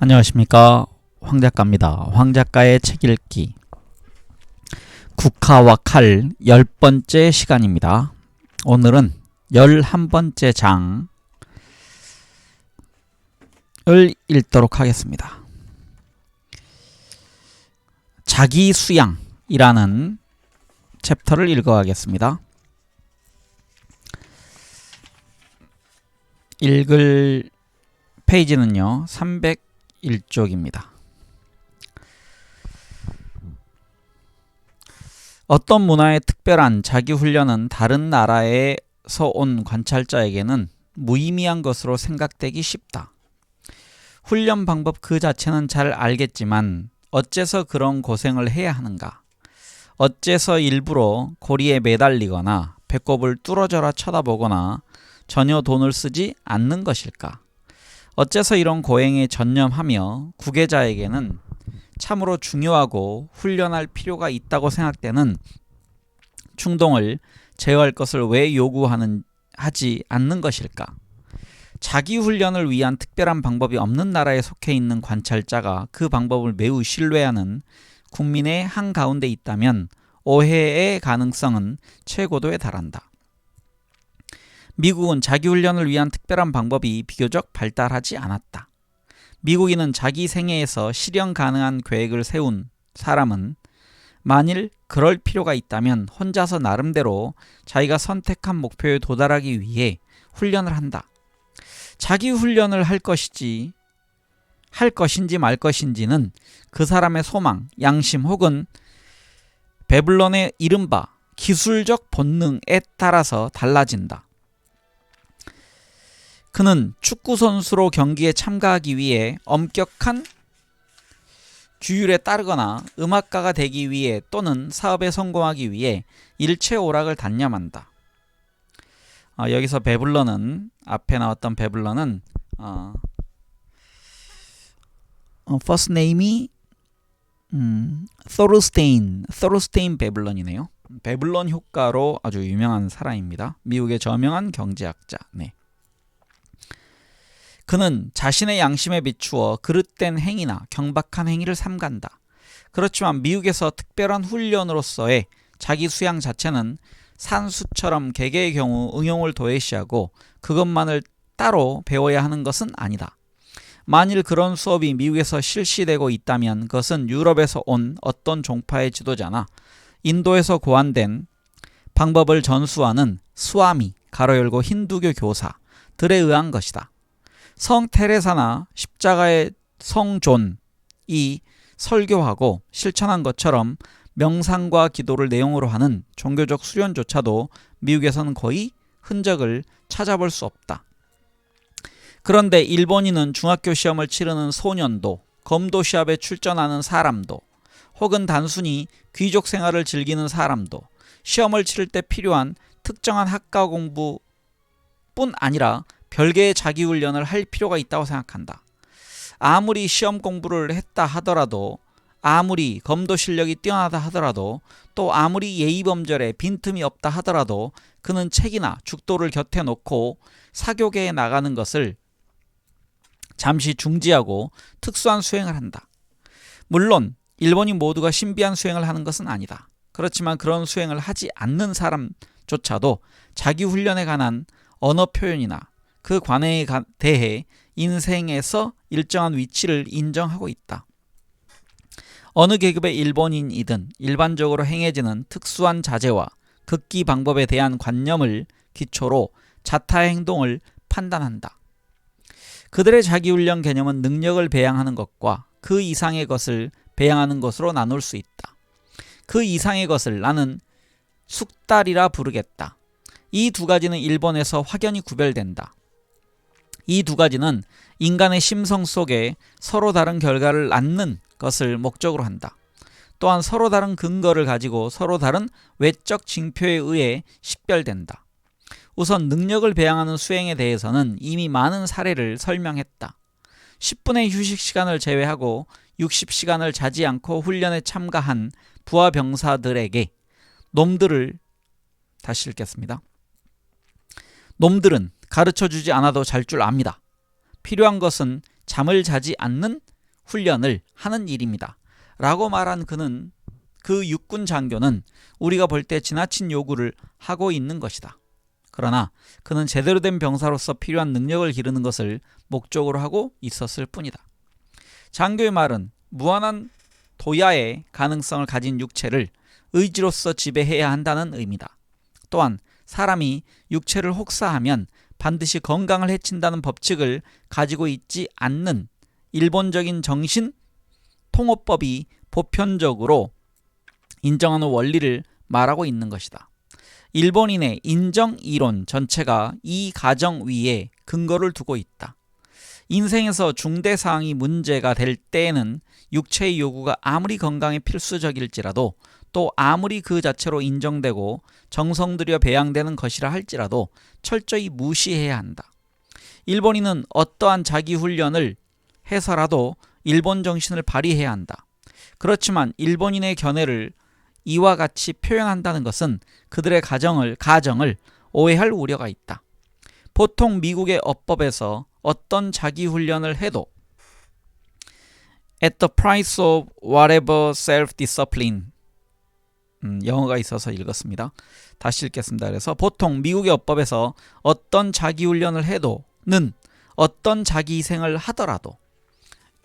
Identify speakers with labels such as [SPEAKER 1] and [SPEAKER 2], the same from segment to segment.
[SPEAKER 1] 안녕하십니까, 황작가입니다. 황작가의 책 읽기 국화와 칼 10번째 시간입니다. 오늘은 11번째 장을 읽도록 하겠습니다. 자기수양이라는 챕터를 읽어가겠습니다. 읽을 페이지는요 301쪽입니다. 어떤 문화의 특별한 자기훈련은 다른 나라에서 온 관찰자에게는 무의미한 것으로 생각되기 쉽다. 훈련 방법 그 자체는 잘 알겠지만 어째서 그런 고생을 해야 하는가? 어째서 일부러 고리에 매달리거나 배꼽을 뚫어져라 쳐다보거나 전혀 돈을 쓰지 않는 것일까? 어째서 이런 고행에 전념하며 구계자에게는 참으로 중요하고 훈련할 필요가 있다고 생각되는 충동을 제어할 것을 왜 하지 않는 것일까? 자기 훈련을 위한 특별한 방법이 없는 나라에 속해 있는 관찰자가 그 방법을 매우 신뢰하는 국민의 한가운데 있다면 오해의 가능성은 최고도에 달한다. 미국은 자기훈련을 위한 특별한 방법이 비교적 발달하지 않았다. 미국인은 자기 생애에서 실현 가능한 계획을 세운 사람은 만일 그럴 필요가 있다면 혼자서 나름대로 자기가 선택한 목표에 도달하기 위해 훈련을 한다. 자기 훈련을 할 것인지 말 것인지는 그 사람의 소망, 양심 혹은 베블론의 이른바 기술적 본능에 따라서 달라진다. 그는 축구선수로 경기에 참가하기 위해 엄격한 규율에 따르거나 음악가가 되기 위해 또는 사업에 성공하기 위해 일체오락을 단념한다. 여기서 베블런은 앞에 나왔던 베블런은 first name이 소르스테인 베블런이네요. 베블런 효과로 아주 유명한 사람입니다. 미국의 저명한 경제학자. 네. 그는 자신의 양심에 비추어 그릇된 행위나 경박한 행위를 삼간다. 그렇지만 미국에서 특별한 훈련으로서의 자기 수양 자체는 산수처럼 개개의 경우 응용을 도외시하고 그것만을 따로 배워야 하는 것은 아니다. 만일 그런 수업이 미국에서 실시되고 있다면 그것은 유럽에서 온 어떤 종파의 지도자나 인도에서 고안된 방법을 전수하는 스와미 (가로 열고) 힌두교 교사들에 의한 것이다. 성 테레사나 십자가의 성 존이 설교하고 실천한 것처럼 명상과 기도를 내용으로 하는 종교적 수련조차도 미국에서는 거의 흔적을 찾아볼 수 없다. 그런데 일본인은 중학교 시험을 치르는 소년도, 검도 시합에 출전하는 사람도, 혹은 단순히 귀족 생활을 즐기는 사람도 시험을 치를 때 필요한 특정한 학과 공부뿐 아니라 별개의 자기훈련을 할 필요가 있다고 생각한다. 아무리 시험 공부를 했다 하더라도, 아무리 검도 실력이 뛰어나다 하더라도, 또 아무리 예의범절에 빈틈이 없다 하더라도 그는 책이나 죽도를 곁에 놓고 사교계에 나가는 것을 잠시 중지하고 특수한 수행을 한다. 물론 일본인 모두가 신비한 수행을 하는 것은 아니다. 그렇지만 그런 수행을 하지 않는 사람조차도 자기훈련에 관한 언어 표현이나 그 관해에 대해 인생에서 일정한 위치를 인정하고 있다. 어느 계급의 일본인이든 일반적으로 행해지는 특수한 자제와 극기 방법에 대한 관념을 기초로 자타의 행동을 판단한다. 그들의 자기훈련 개념은 능력을 배양하는 것과 그 이상의 것을 배양하는 것으로 나눌 수 있다. 그 이상의 것을 나는 숙달이라 부르겠다. 이 두 가지는 일본에서 확연히 구별된다. 이 두 가지는 인간의 심성 속에 서로 다른 결과를 낳는 것을 목적으로 한다. 또한 서로 다른 근거를 가지고 서로 다른 외적 징표에 의해 식별된다. 우선 능력을 배양하는 수행에 대해서는 이미 많은 사례를 설명했다. 10분의 휴식 시간을 제외하고 60시간을 자지 않고 훈련에 참가한 부하 병사들에게 다시 읽겠습니다. 놈들은 가르쳐주지 않아도 잘 줄 압니다. 필요한 것은 잠을 자지 않는 훈련을 하는 일입니다. 라고 말한 그 육군 장교는 우리가 볼 때 지나친 요구를 하고 있는 것이다. 그러나 그는 제대로 된 병사로서 필요한 능력을 기르는 것을 목적으로 하고 있었을 뿐이다. 장교의 말은 무한한 도야의 가능성을 가진 육체를 의지로서 지배해야 한다는 의미다. 또한 사람이 육체를 혹사하면 반드시 건강을 해친다는 법칙을 가지고 있지 않는 일본적인 정신 통호법이 보편적으로 인정하는 원리를 말하고 있는 것이다. 일본인의 인정 이론 전체가 이 가정 위에 근거를 두고 있다. 인생에서 중대 사항이 문제가 될 때에는 육체의 요구가 아무리 건강에 필수적일지라도 또 아무리 그 자체로 인정되고 정성 들여 배양되는 것이라 할지라도 철저히 무시해야 한다. 일본인은 어떠한 자기 훈련을 해서라도 일본 정신을 발휘해야 한다. 그렇지만 일본인의 견해를 이와 같이 표현한다는 것은 그들의 가정을 오해할 우려가 있다. 보통 미국의 어법에서 어떤 자기 훈련을 해도 at the price of whatever self-discipline 영어가 있어서 읽었습니다. 다시 읽겠습니다. 그래서 보통 미국의 어법에서 어떤 자기 훈련을 해도는 어떤 자기 희생을 하더라도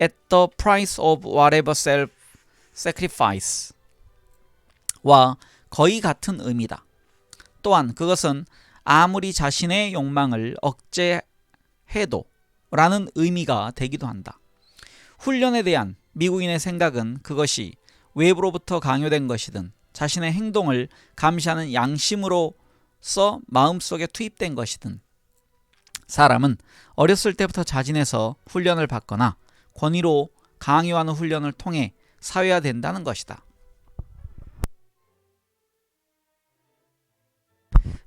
[SPEAKER 1] at the price of whatever self-sacrifice 와 거의 같은 의미다. 또한 그것은 아무리 자신의 욕망을 억제해도 라는 의미가 되기도 한다. 훈련에 대한 미국인의 생각은 그것이 외부로부터 강요된 것이든 자신의 행동을 감시하는 양심으로서 마음속에 투입된 것이든 사람은 어렸을 때부터 자진해서 훈련을 받거나 권위로 강요하는 훈련을 통해 사회화된다는 것이다.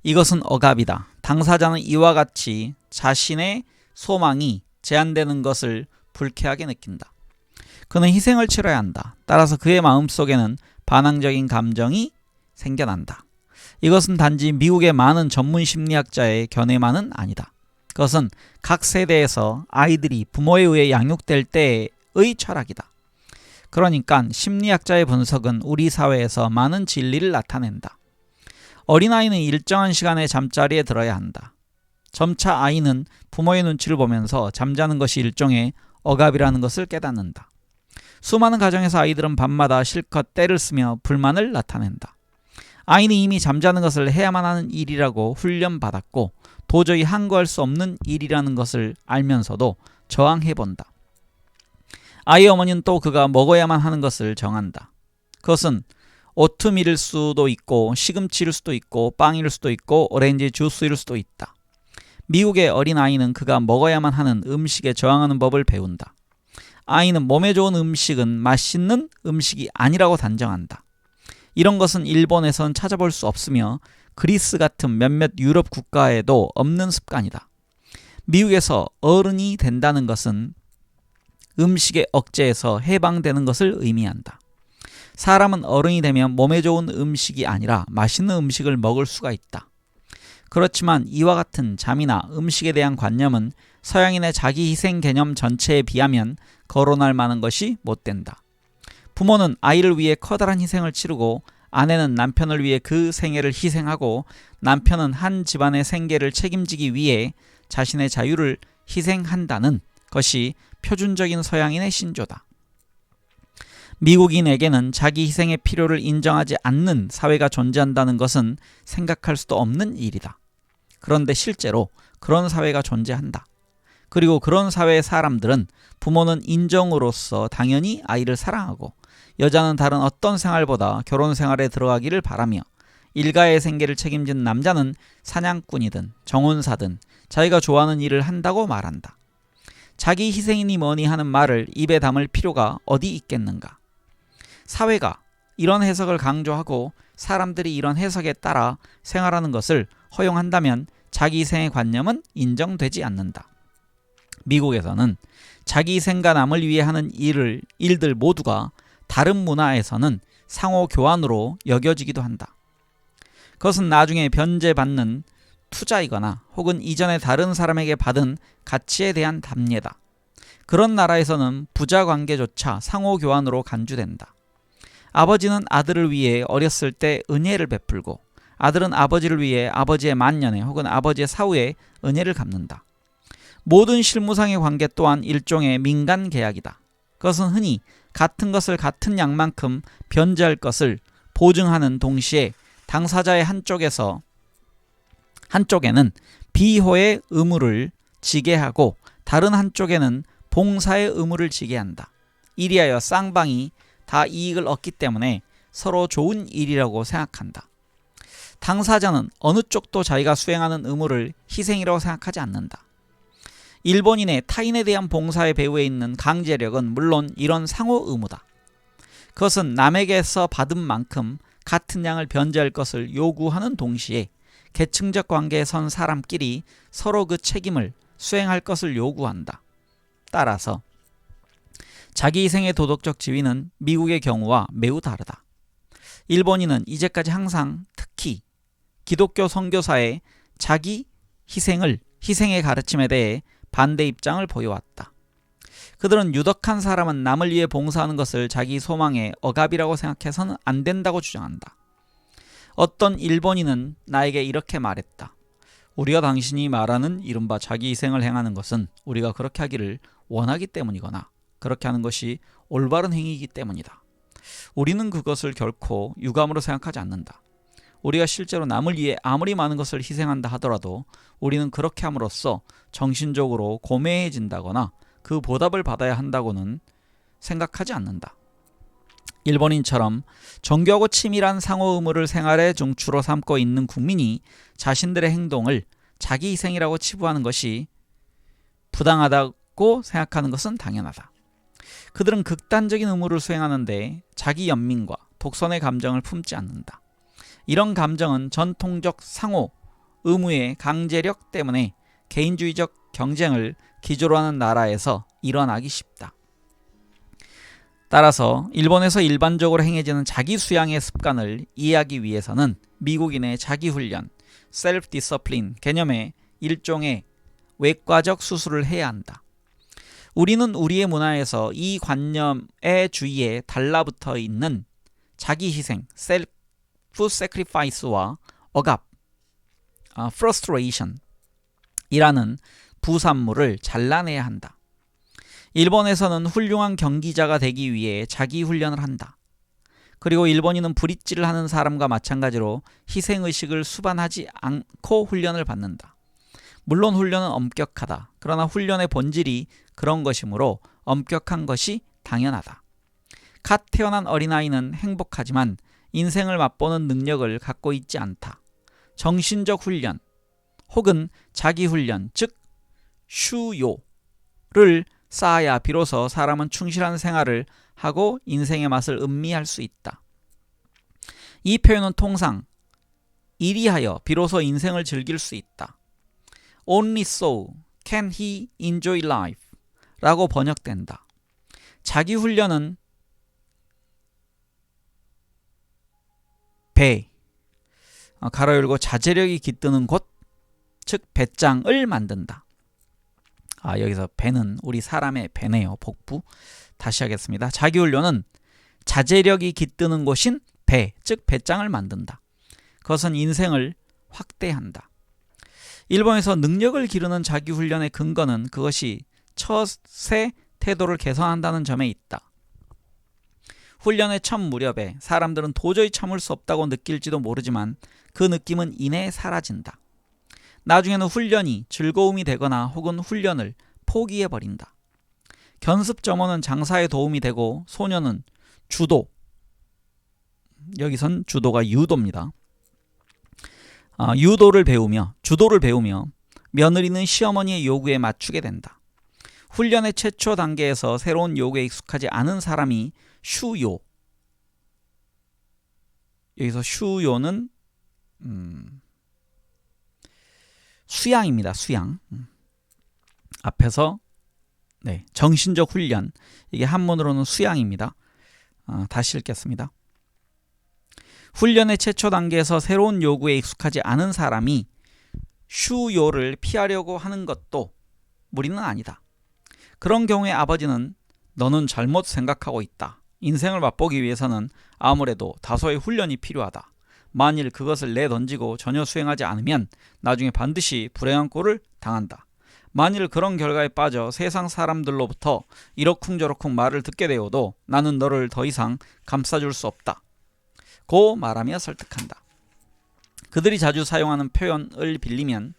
[SPEAKER 1] 이것은 억압이다. 당사자는 이와 같이 자신의 소망이 제한되는 것을 불쾌하게 느낀다. 그는 희생을 치러야 한다. 따라서 그의 마음속에는 반항적인 감정이 생겨난다. 이것은 단지 미국의 많은 전문 심리학자의 견해만은 아니다. 그것은 각 세대에서 아이들이 부모에 의해 양육될 때의 철학이다. 그러니까 심리학자의 분석은 우리 사회에서 많은 진리를 나타낸다. 어린아이는 일정한 시간에 잠자리에 들어야 한다. 점차 아이는 부모의 눈치를 보면서 잠자는 것이 일종의 억압이라는 것을 깨닫는다. 수많은 가정에서 아이들은 밤마다 실컷 떼를 쓰며 불만을 나타낸다. 아이는 이미 잠자는 것을 해야만 하는 일이라고 훈련받았고 도저히 항거할 수 없는 일이라는 것을 알면서도 저항해본다. 아이의 어머니는 또 그가 먹어야만 하는 것을 정한다. 그것은 오트밀일 수도 있고 시금치일 수도 있고 빵일 수도 있고 오렌지 주스일 수도 있다. 미국의 어린아이는 그가 먹어야만 하는 음식에 저항하는 법을 배운다. 아이는 몸에 좋은 음식은 맛있는 음식이 아니라고 단정한다. 이런 것은 일본에선 찾아볼 수 없으며 그리스 같은 몇몇 유럽 국가에도 없는 습관이다. 미국에서 어른이 된다는 것은 음식의 억제에서 해방되는 것을 의미한다. 사람은 어른이 되면 몸에 좋은 음식이 아니라 맛있는 음식을 먹을 수가 있다. 그렇지만 이와 같은 잠이나 음식에 대한 관념은 서양인의 자기 희생 개념 전체에 비하면 거론할 만한 것이 못 된다. 부모는 아이를 위해 커다란 희생을 치르고 아내는 남편을 위해 그 생애를 희생하고 남편은 한 집안의 생계를 책임지기 위해 자신의 자유를 희생한다는 것이 표준적인 서양인의 신조다. 미국인에게는 자기 희생의 필요를 인정하지 않는 사회가 존재한다는 것은 생각할 수도 없는 일이다. 그런데 실제로 그런 사회가 존재한다. 그리고 그런 사회의 사람들은 부모는 인정으로서 당연히 아이를 사랑하고 여자는 다른 어떤 생활보다 결혼 생활에 들어가기를 바라며 일가의 생계를 책임진 남자는 사냥꾼이든 정혼사든 자기가 좋아하는 일을 한다고 말한다. 자기 희생이니 뭐니 하는 말을 입에 담을 필요가 어디 있겠는가. 사회가 이런 해석을 강조하고 사람들이 이런 해석에 따라 생활하는 것을 허용한다면 자기 희생의 관념은 인정되지 않는다. 미국에서는 자기 희생과 남을 위해 하는 일들 모두가 다른 문화에서는 상호 교환으로 여겨지기도 한다. 그것은 나중에 변제받는 투자이거나 혹은 이전에 다른 사람에게 받은 가치에 대한 답례다. 그런 나라에서는 부자 관계조차 상호 교환으로 간주된다. 아버지는 아들을 위해 어렸을 때 은혜를 베풀고 아들은 아버지를 위해 아버지의 만년에 혹은 아버지의 사후에 은혜를 갚는다. 모든 실무상의 관계 또한 일종의 민간 계약이다. 그것은 흔히 같은 것을 같은 양만큼 변제할 것을 보증하는 동시에 당사자의 한쪽에는 비호의 의무를 지게 하고 다른 한쪽에는 봉사의 의무를 지게 한다. 이리하여 쌍방이 다 이익을 얻기 때문에 서로 좋은 일이라고 생각한다. 당사자는 어느 쪽도 자기가 수행하는 의무를 희생이라고 생각하지 않는다. 일본인의 타인에 대한 봉사의 배후에 있는 강제력은 물론 이런 상호 의무다. 그것은 남에게서 받은 만큼 같은 양을 변제할 것을 요구하는 동시에 계층적 관계에 선 사람끼리 서로 그 책임을 수행할 것을 요구한다. 따라서 자기희생의 도덕적 지위는 미국의 경우와 매우 다르다. 일본인은 이제까지 항상 특히 기독교 선교사의 자기 희생의 가르침에 대해 반대 입장을 보여왔다. 그들은 유덕한 사람은 남을 위해 봉사하는 것을 자기 소망의 억압이라고 생각해서는 안 된다고 주장한다. 어떤 일본인은 나에게 이렇게 말했다. 우리가 당신이 말하는 이른바 자기 희생을 행하는 것은 우리가 그렇게 하기를 원하기 때문이거나 그렇게 하는 것이 올바른 행위이기 때문이다. 우리는 그것을 결코 유감으로 생각하지 않는다. 우리가 실제로 남을 위해 아무리 많은 것을 희생한다 하더라도 우리는 그렇게 함으로써 정신적으로 고매해진다거나 그 보답을 받아야 한다고는 생각하지 않는다. 일본인처럼 정교하고 치밀한 상호 의무를 생활의 중추로 삼고 있는 국민이 자신들의 행동을 자기 희생이라고 치부하는 것이 부당하다고 생각하는 것은 당연하다. 그들은 극단적인 의무를 수행하는데 자기 연민과 독선의 감정을 품지 않는다. 이런 감정은 전통적 상호 의무의 강제력 때문에 개인주의적 경쟁을 기조로 하는 나라에서 일어나기 쉽다. 따라서 일본에서 일반적으로 행해지는 자기 수양의 습관을 이해하기 위해서는 미국인의 자기훈련, 셀프 디서플린 개념의 일종의 외과적 수술을 해야 한다. 우리는 우리의 문화에서 이 관념의 주위에 달라붙어 있는 자기희생, 셀프 세크리파이스와 억압, 프러스트레이션 이라는 부산물을 잘라내야 한다. 일본에서는 훌륭한 경기자가 되기 위해 자기 훈련을 한다. 그리고 일본인은 브릿지를 하는 사람과 마찬가지로 희생의식을 수반하지 않고 훈련을 받는다. 물론 훈련은 엄격하다. 그러나 훈련의 본질이 그런 것이므로 엄격한 것이 당연하다. 갓 태어난 어린아이는 행복하지만 인생을 맛보는 능력을 갖고 있지 않다. 정신적 훈련 혹은 자기 훈련, 즉 슈요를 쌓아야 비로소 사람은 충실한 생활을 하고 인생의 맛을 음미할 수 있다. 이 표현은 통상 이리하여 비로소 인생을 즐길 수 있다. Only so can he enjoy life 라고 번역된다. 자기 훈련은 배, 가로 열고 자제력이 깃드는 곳, 즉 배짱을 만든다. 여기서 배는 우리 사람의 배네요. 복부. 다시 하겠습니다. 자기훈련은 자제력이 깃드는 곳인 배, 즉 배짱을 만든다. 그것은 인생을 확대한다. 일본에서 능력을 기르는 자기훈련의 근거는 그것이 처세 태도를 개선한다는 점에 있다. 훈련의 첫 무렵에 사람들은 도저히 참을 수 없다고 느낄지도 모르지만 그 느낌은 이내 사라진다. 나중에는 훈련이 즐거움이 되거나 혹은 훈련을 포기해버린다. 견습 점원은 장사에 도움이 되고 소녀는 주도, 여기선 주도가 유도입니다. 주도를 배우며 며느리는 시어머니의 요구에 맞추게 된다. 훈련의 최초 단계에서 새로운 요구에 익숙하지 않은 사람이 슈요, 여기서 슈요는 수양입니다. 수양. 앞에서 정신적 훈련, 이게 한문으로는 수양입니다. 다시 읽겠습니다. 훈련의 최초 단계에서 새로운 요구에 익숙하지 않은 사람이 슈요를 피하려고 하는 것도 무리는 아니다. 그런 경우에 아버지는 너는 잘못 생각하고 있다. 인생을 맛보기 위해서는 아무래도 다소의 훈련이 필요하다. 만일 그것을 내던지고 전혀 수행하지 않으면 나중에 반드시 불행한 꼴을 당한다. 만일 그런 결과에 빠져 세상 사람들로부터 이러쿵저러쿵 말을 듣게 되어도 나는 너를 더 이상 감싸줄 수 없다. 고 말하며 설득한다. 그들이 자주 사용하는 표현을 빌리면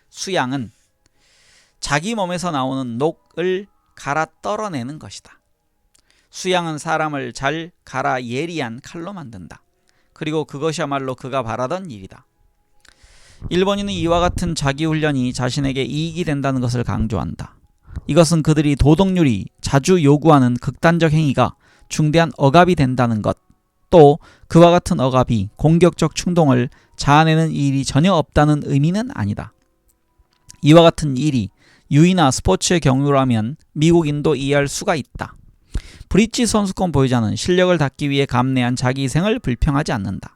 [SPEAKER 1] 수양은 자기 몸에서 나오는 녹을 갈아 떨어내는 것이다. 수양은 사람을 잘 갈아 예리한 칼로 만든다. 그리고 그것이야말로 그가 바라던 일이다. 일본인은 이와 같은 자기훈련이 자신에게 이익이 된다는 것을 강조한다. 이것은 그들이 도덕률이 자주 요구하는 극단적 행위가 중대한 억압이 된다는 것, 또 그와 같은 억압이 공격적 충동을 자아내는 일이 전혀 없다는 의미는 아니다. 이와 같은 일이 유이나 스포츠의 경우라면 미국인도 이해할 수가 있다. 브릿지 선수권 보유자는 실력을 닦기 위해 감내한 자기 희생을 불평하지 않는다.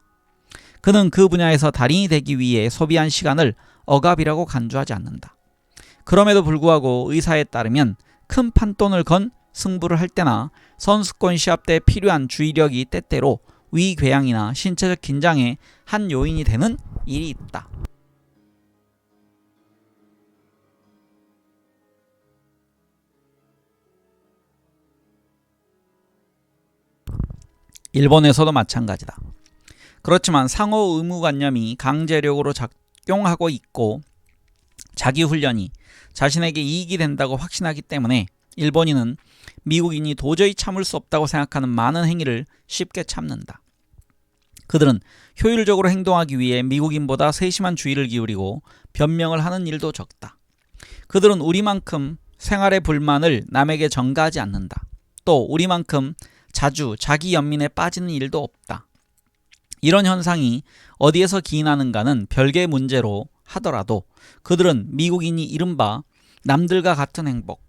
[SPEAKER 1] 그는 그 분야에서 달인이 되기 위해 소비한 시간을 억압이라고 간주하지 않는다. 그럼에도 불구하고 의사에 따르면 큰 판돈을 건 승부를 할 때나 선수권 시합 때 필요한 주의력이 때때로 위궤양이나 신체적 긴장의 한 요인이 되는 일이 있다. 일본에서도 마찬가지다. 그렇지만 상호 의무관념이 강제력으로 작용하고 있고 자기훈련이 자신에게 이익이 된다고 확신하기 때문에 일본인은 미국인이 도저히 참을 수 없다고 생각하는 많은 행위를 쉽게 참는다. 그들은 효율적으로 행동하기 위해 미국인보다 세심한 주의를 기울이고 변명을 하는 일도 적다. 그들은 우리만큼 생활의 불만을 남에게 전가하지 않는다. 또 우리만큼 자주 자기 연민에 빠지는 일도 없다. 이런 현상이 어디에서 기인하는가는 별개의 문제로 하더라도 그들은 미국인이 이른바 남들과 같은 행복,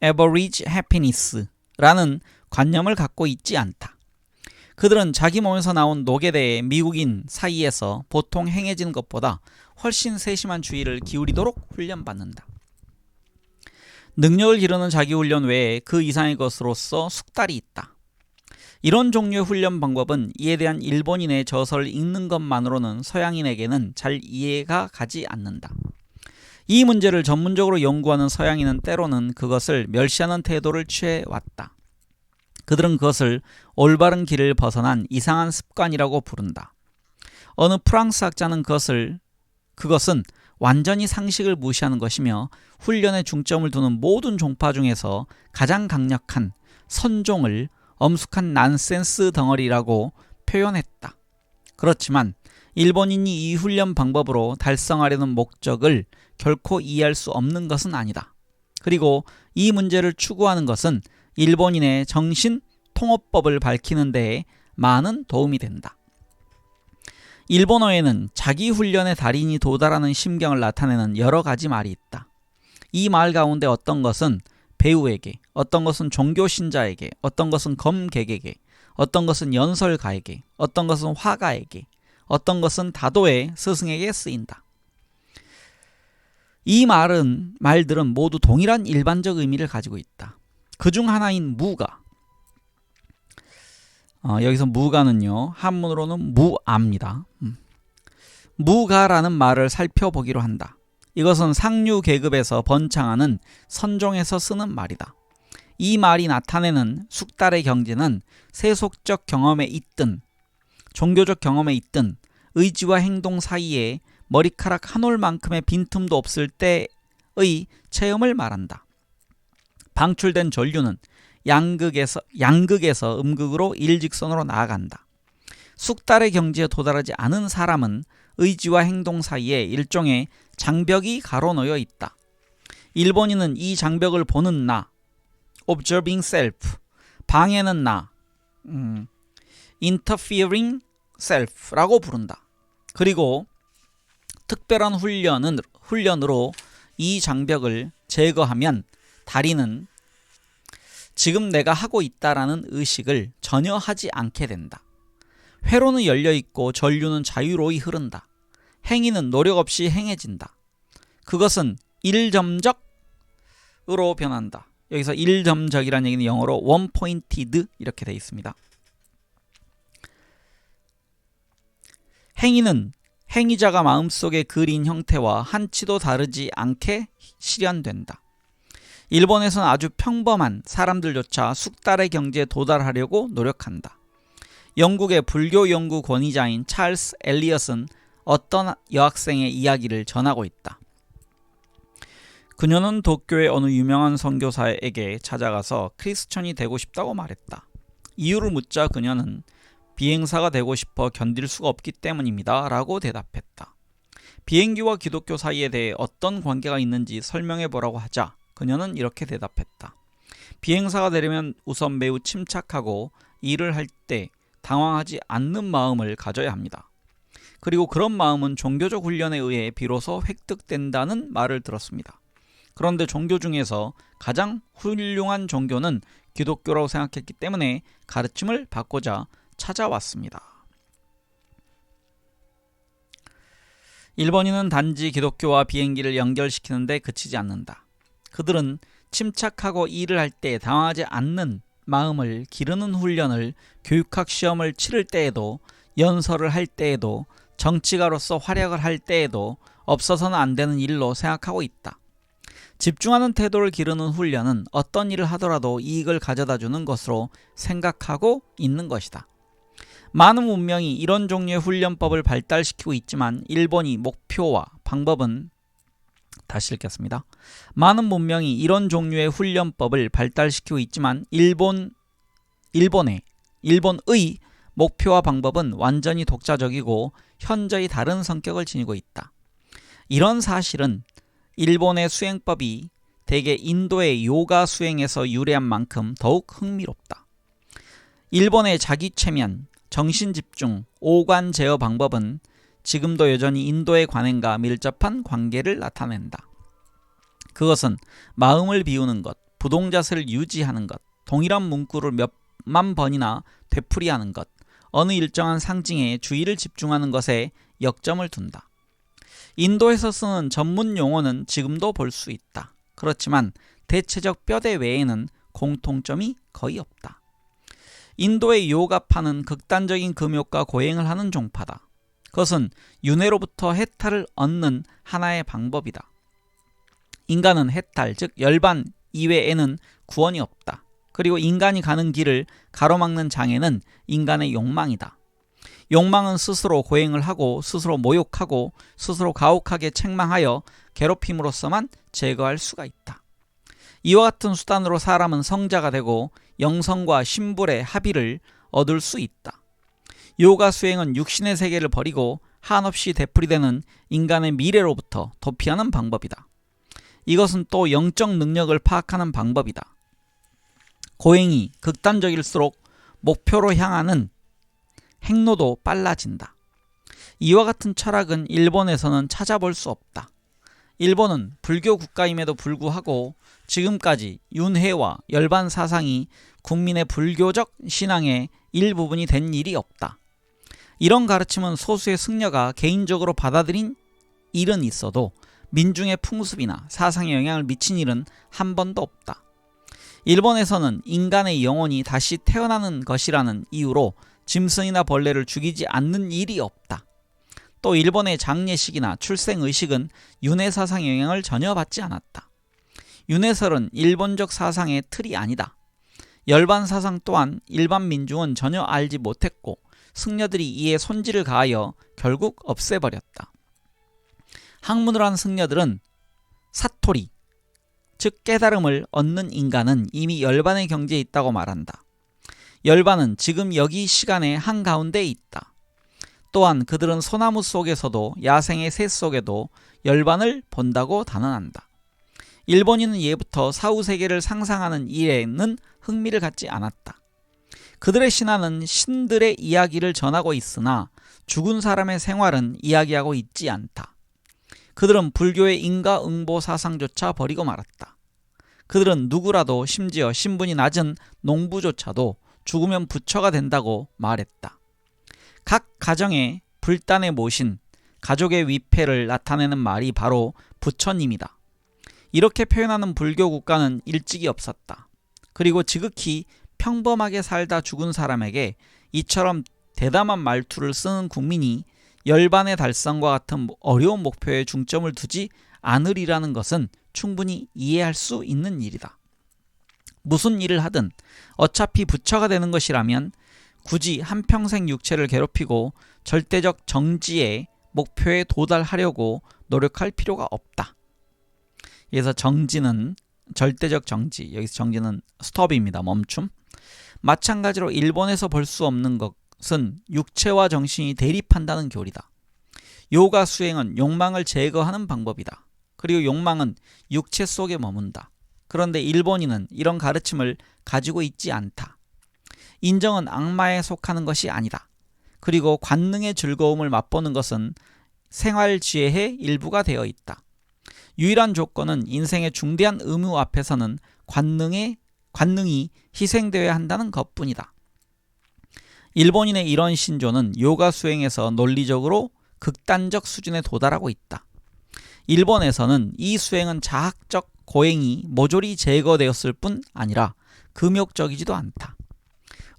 [SPEAKER 1] average happiness라는 관념을 갖고 있지 않다. 그들은 자기 몸에서 나온 녹에 대해 미국인 사이에서 보통 행해지는 것보다 훨씬 세심한 주의를 기울이도록 훈련받는다. 능력을 기르는 자기훈련 외에 그 이상의 것으로서 숙달이 있다. 이런 종류의 훈련 방법은 이에 대한 일본인의 저서를 읽는 것만으로는 서양인에게는 잘 이해가 가지 않는다. 이 문제를 전문적으로 연구하는 서양인은 때로는 그것을 멸시하는 태도를 취해왔다. 그들은 그것을 올바른 길을 벗어난 이상한 습관이라고 부른다. 어느 프랑스 학자는 그것은 완전히 상식을 무시하는 것이며 훈련에 중점을 두는 모든 종파 중에서 가장 강력한 선종을 엄숙한 난센스 덩어리라고 표현했다. 그렇지만 일본인이 이 훈련 방법으로 달성하려는 목적을 결코 이해할 수 없는 것은 아니다. 그리고 이 문제를 추구하는 것은 일본인의 정신 통업법을 밝히는 데에 많은 도움이 된다. 일본어에는 자기 훈련의 달인이 도달하는 심경을 나타내는 여러 가지 말이 있다. 이 말 가운데 어떤 것은 배우에게, 어떤 것은 종교 신자에게, 어떤 것은 검객에게, 어떤 것은 연설가에게, 어떤 것은 화가에게, 어떤 것은 다도의 스승에게 쓰인다. 이 말들은 모두 동일한 일반적 의미를 가지고 있다. 그중 하나인 무가, 여기서 무가는요 한문으로는 무아입니다. 무가라는 말을 살펴보기로 한다. 이것은 상류 계급에서 번창하는 선종에서 쓰는 말이다. 이 말이 나타내는 숙달의 경지는 세속적 경험에 있든 종교적 경험에 있든 의지와 행동 사이에 머리카락 한 올만큼의 빈틈도 없을 때의 체험을 말한다. 방출된 전류는 양극에서 음극으로 일직선으로 나아간다. 숙달의 경지에 도달하지 않은 사람은 의지와 행동 사이에 일종의 장벽이 가로놓여 있다. 일본인은 이 장벽을 보는 나, observing self, 방해는 나, interfering self라고 부른다. 그리고 특별한 훈련으로 이 장벽을 제거하면 달인은 지금 내가 하고 있다라는 의식을 전혀 하지 않게 된다. 회로는 열려있고 전류는 자유로이 흐른다. 행위는 노력 없이 행해진다. 그것은 일점적으로 변한다. 여기서 1점적이라는 얘기는 영어로 one pointed 이렇게 되어 있습니다. 행위는 행위자가 마음속에 그린 형태와 한치도 다르지 않게 실현된다. 일본에서는 아주 평범한 사람들조차 숙달의 경지에 도달하려고 노력한다. 영국의 불교 연구 권위자인 찰스 엘리엇은 어떤 여학생의 이야기를 전하고 있다. 그녀는 도쿄의 어느 유명한 선교사에게 찾아가서 크리스천이 되고 싶다고 말했다. 이유를 묻자 그녀는 비행사가 되고 싶어 견딜 수가 없기 때문입니다 라고 대답했다. 비행기와 기독교 사이에 대해 어떤 관계가 있는지 설명해 보라고 하자 그녀는 이렇게 대답했다. 비행사가 되려면 우선 매우 침착하고 일을 할 때 당황하지 않는 마음을 가져야 합니다. 그리고 그런 마음은 종교적 훈련에 의해 비로소 획득된다는 말을 들었습니다. 그런데 종교 중에서 가장 훌륭한 종교는 기독교라고 생각했기 때문에 가르침을 받고자 찾아왔습니다. 일본인은 단지 기독교와 비행기를 연결시키는데 그치지 않는다. 그들은 침착하고 일을 할 때 당황하지 않는 마음을 기르는 훈련을 교육학 시험을 치를 때에도, 연설을 할 때에도, 정치가로서 활약을 할 때에도 없어서는 안 되는 일로 생각하고 있다. 집중하는 태도를 기르는 훈련은 어떤 일을 하더라도 이익을 가져다주는 것으로 생각하고 있는 것이다. 많은 문명이 이런 종류의 훈련법을 발달시키고 있지만 일본이 목표와 방법은 다시 읽겠습니다. 많은 문명이 이런 종류의 훈련법을 발달시키고 있지만 일본의 목표와 방법은 완전히 독자적이고 현저히 다른 성격을 지니고 있다. 이런 사실은 일본의 수행법이 대개 인도의 요가 수행에서 유래한 만큼 더욱 흥미롭다. 일본의 자기체면, 정신집중, 오관 제어 방법은 지금도 여전히 인도의 관행과 밀접한 관계를 나타낸다. 그것은 마음을 비우는 것, 부동자세를 유지하는 것, 동일한 문구를 몇만 번이나 되풀이하는 것, 어느 일정한 상징에 주의를 집중하는 것에 역점을 둔다. 인도에서 쓰는 전문 용어는 지금도 볼 수 있다. 그렇지만 대체적 뼈대 외에는 공통점이 거의 없다. 인도의 요가파는 극단적인 금욕과 고행을 하는 종파다. 그것은 윤회로부터 해탈을 얻는 하나의 방법이다. 인간은 해탈, 즉 열반 이외에는 구원이 없다. 그리고 인간이 가는 길을 가로막는 장애는 인간의 욕망이다. 욕망은 스스로 고행을 하고 스스로 모욕하고 스스로 가혹하게 책망하여 괴롭힘으로써만 제거할 수가 있다. 이와 같은 수단으로 사람은 성자가 되고 영성과 신불의 합의를 얻을 수 있다. 요가 수행은 육신의 세계를 버리고 한없이 되풀이되는 인간의 미래로부터 도피하는 방법이다. 이것은 또 영적 능력을 파악하는 방법이다. 고행이 극단적일수록 목표로 향하는 행로도 빨라진다. 이와 같은 철학은 일본에서는 찾아볼 수 없다. 일본은 불교 국가임에도 불구하고 지금까지 윤회와 열반 사상이 국민의 불교적 신앙의 일부분이 된 일이 없다. 이런 가르침은 소수의 승려가 개인적으로 받아들인 일은 있어도 민중의 풍습이나 사상에 영향을 미친 일은 한 번도 없다. 일본에서는 인간의 영혼이 다시 태어나는 것이라는 이유로 짐승이나 벌레를 죽이지 않는 일이 없다. 또 일본의 장례식이나 출생의식은 윤회 사상의 영향을 전혀 받지 않았다. 윤회설은 일본적 사상의 틀이 아니다. 열반 사상 또한 일반 민중은 전혀 알지 못했고 승려들이 이에 손질을 가하여 결국 없애버렸다. 학문을 한 승려들은 사토리, 즉 깨달음을 얻는 인간은 이미 열반의 경지에 있다고 말한다. 열반은 지금 여기 시간의 한가운데에 있다. 또한 그들은 소나무 속에서도 야생의 새 속에도 열반을 본다고 단언한다. 일본인은 예부터 사후세계를 상상하는 일에는 흥미를 갖지 않았다. 그들의 신화는 신들의 이야기를 전하고 있으나 죽은 사람의 생활은 이야기하고 있지 않다. 그들은 불교의 인과응보 사상조차 버리고 말았다. 그들은 누구라도 심지어 신분이 낮은 농부조차도 죽으면 부처가 된다고 말했다. 각 가정에 불단에 모신 가족의 위패를 나타내는 말이 바로 부처님이다. 이렇게 표현하는 불교 국가는 일찍이 없었다. 그리고 지극히 평범하게 살다 죽은 사람에게 이처럼 대담한 말투를 쓰는 국민이 열반의 달성과 같은 어려운 목표에 중점을 두지 않으리라는 것은 충분히 이해할 수 있는 일이다. 무슨 일을 하든 어차피 부처가 되는 것이라면 굳이 한평생 육체를 괴롭히고 절대적 정지의 목표에 도달하려고 노력할 필요가 없다. 그래서 정지는 절대적 정지, 여기서 정지는 스톱입니다. 멈춤. 마찬가지로 일본에서 볼 수 없는 것은 육체와 정신이 대립한다는 교리다. 요가 수행은 욕망을 제거하는 방법이다. 그리고 욕망은 육체 속에 머문다. 그런데 일본인은 이런 가르침을 가지고 있지 않다. 인정은 악마에 속하는 것이 아니다. 그리고 관능의 즐거움을 맛보는 것은 생활지혜의 일부가 되어 있다. 유일한 조건은 인생의 중대한 의무 앞에서는 관능이 희생되어야 한다는 것뿐이다. 일본인의 이런 신조는 요가 수행에서 논리적으로 극단적 수준에 도달하고 있다. 일본에서는 이 수행은 자학적 고행이 모조리 제거되었을 뿐 아니라 금욕적이지도 않다.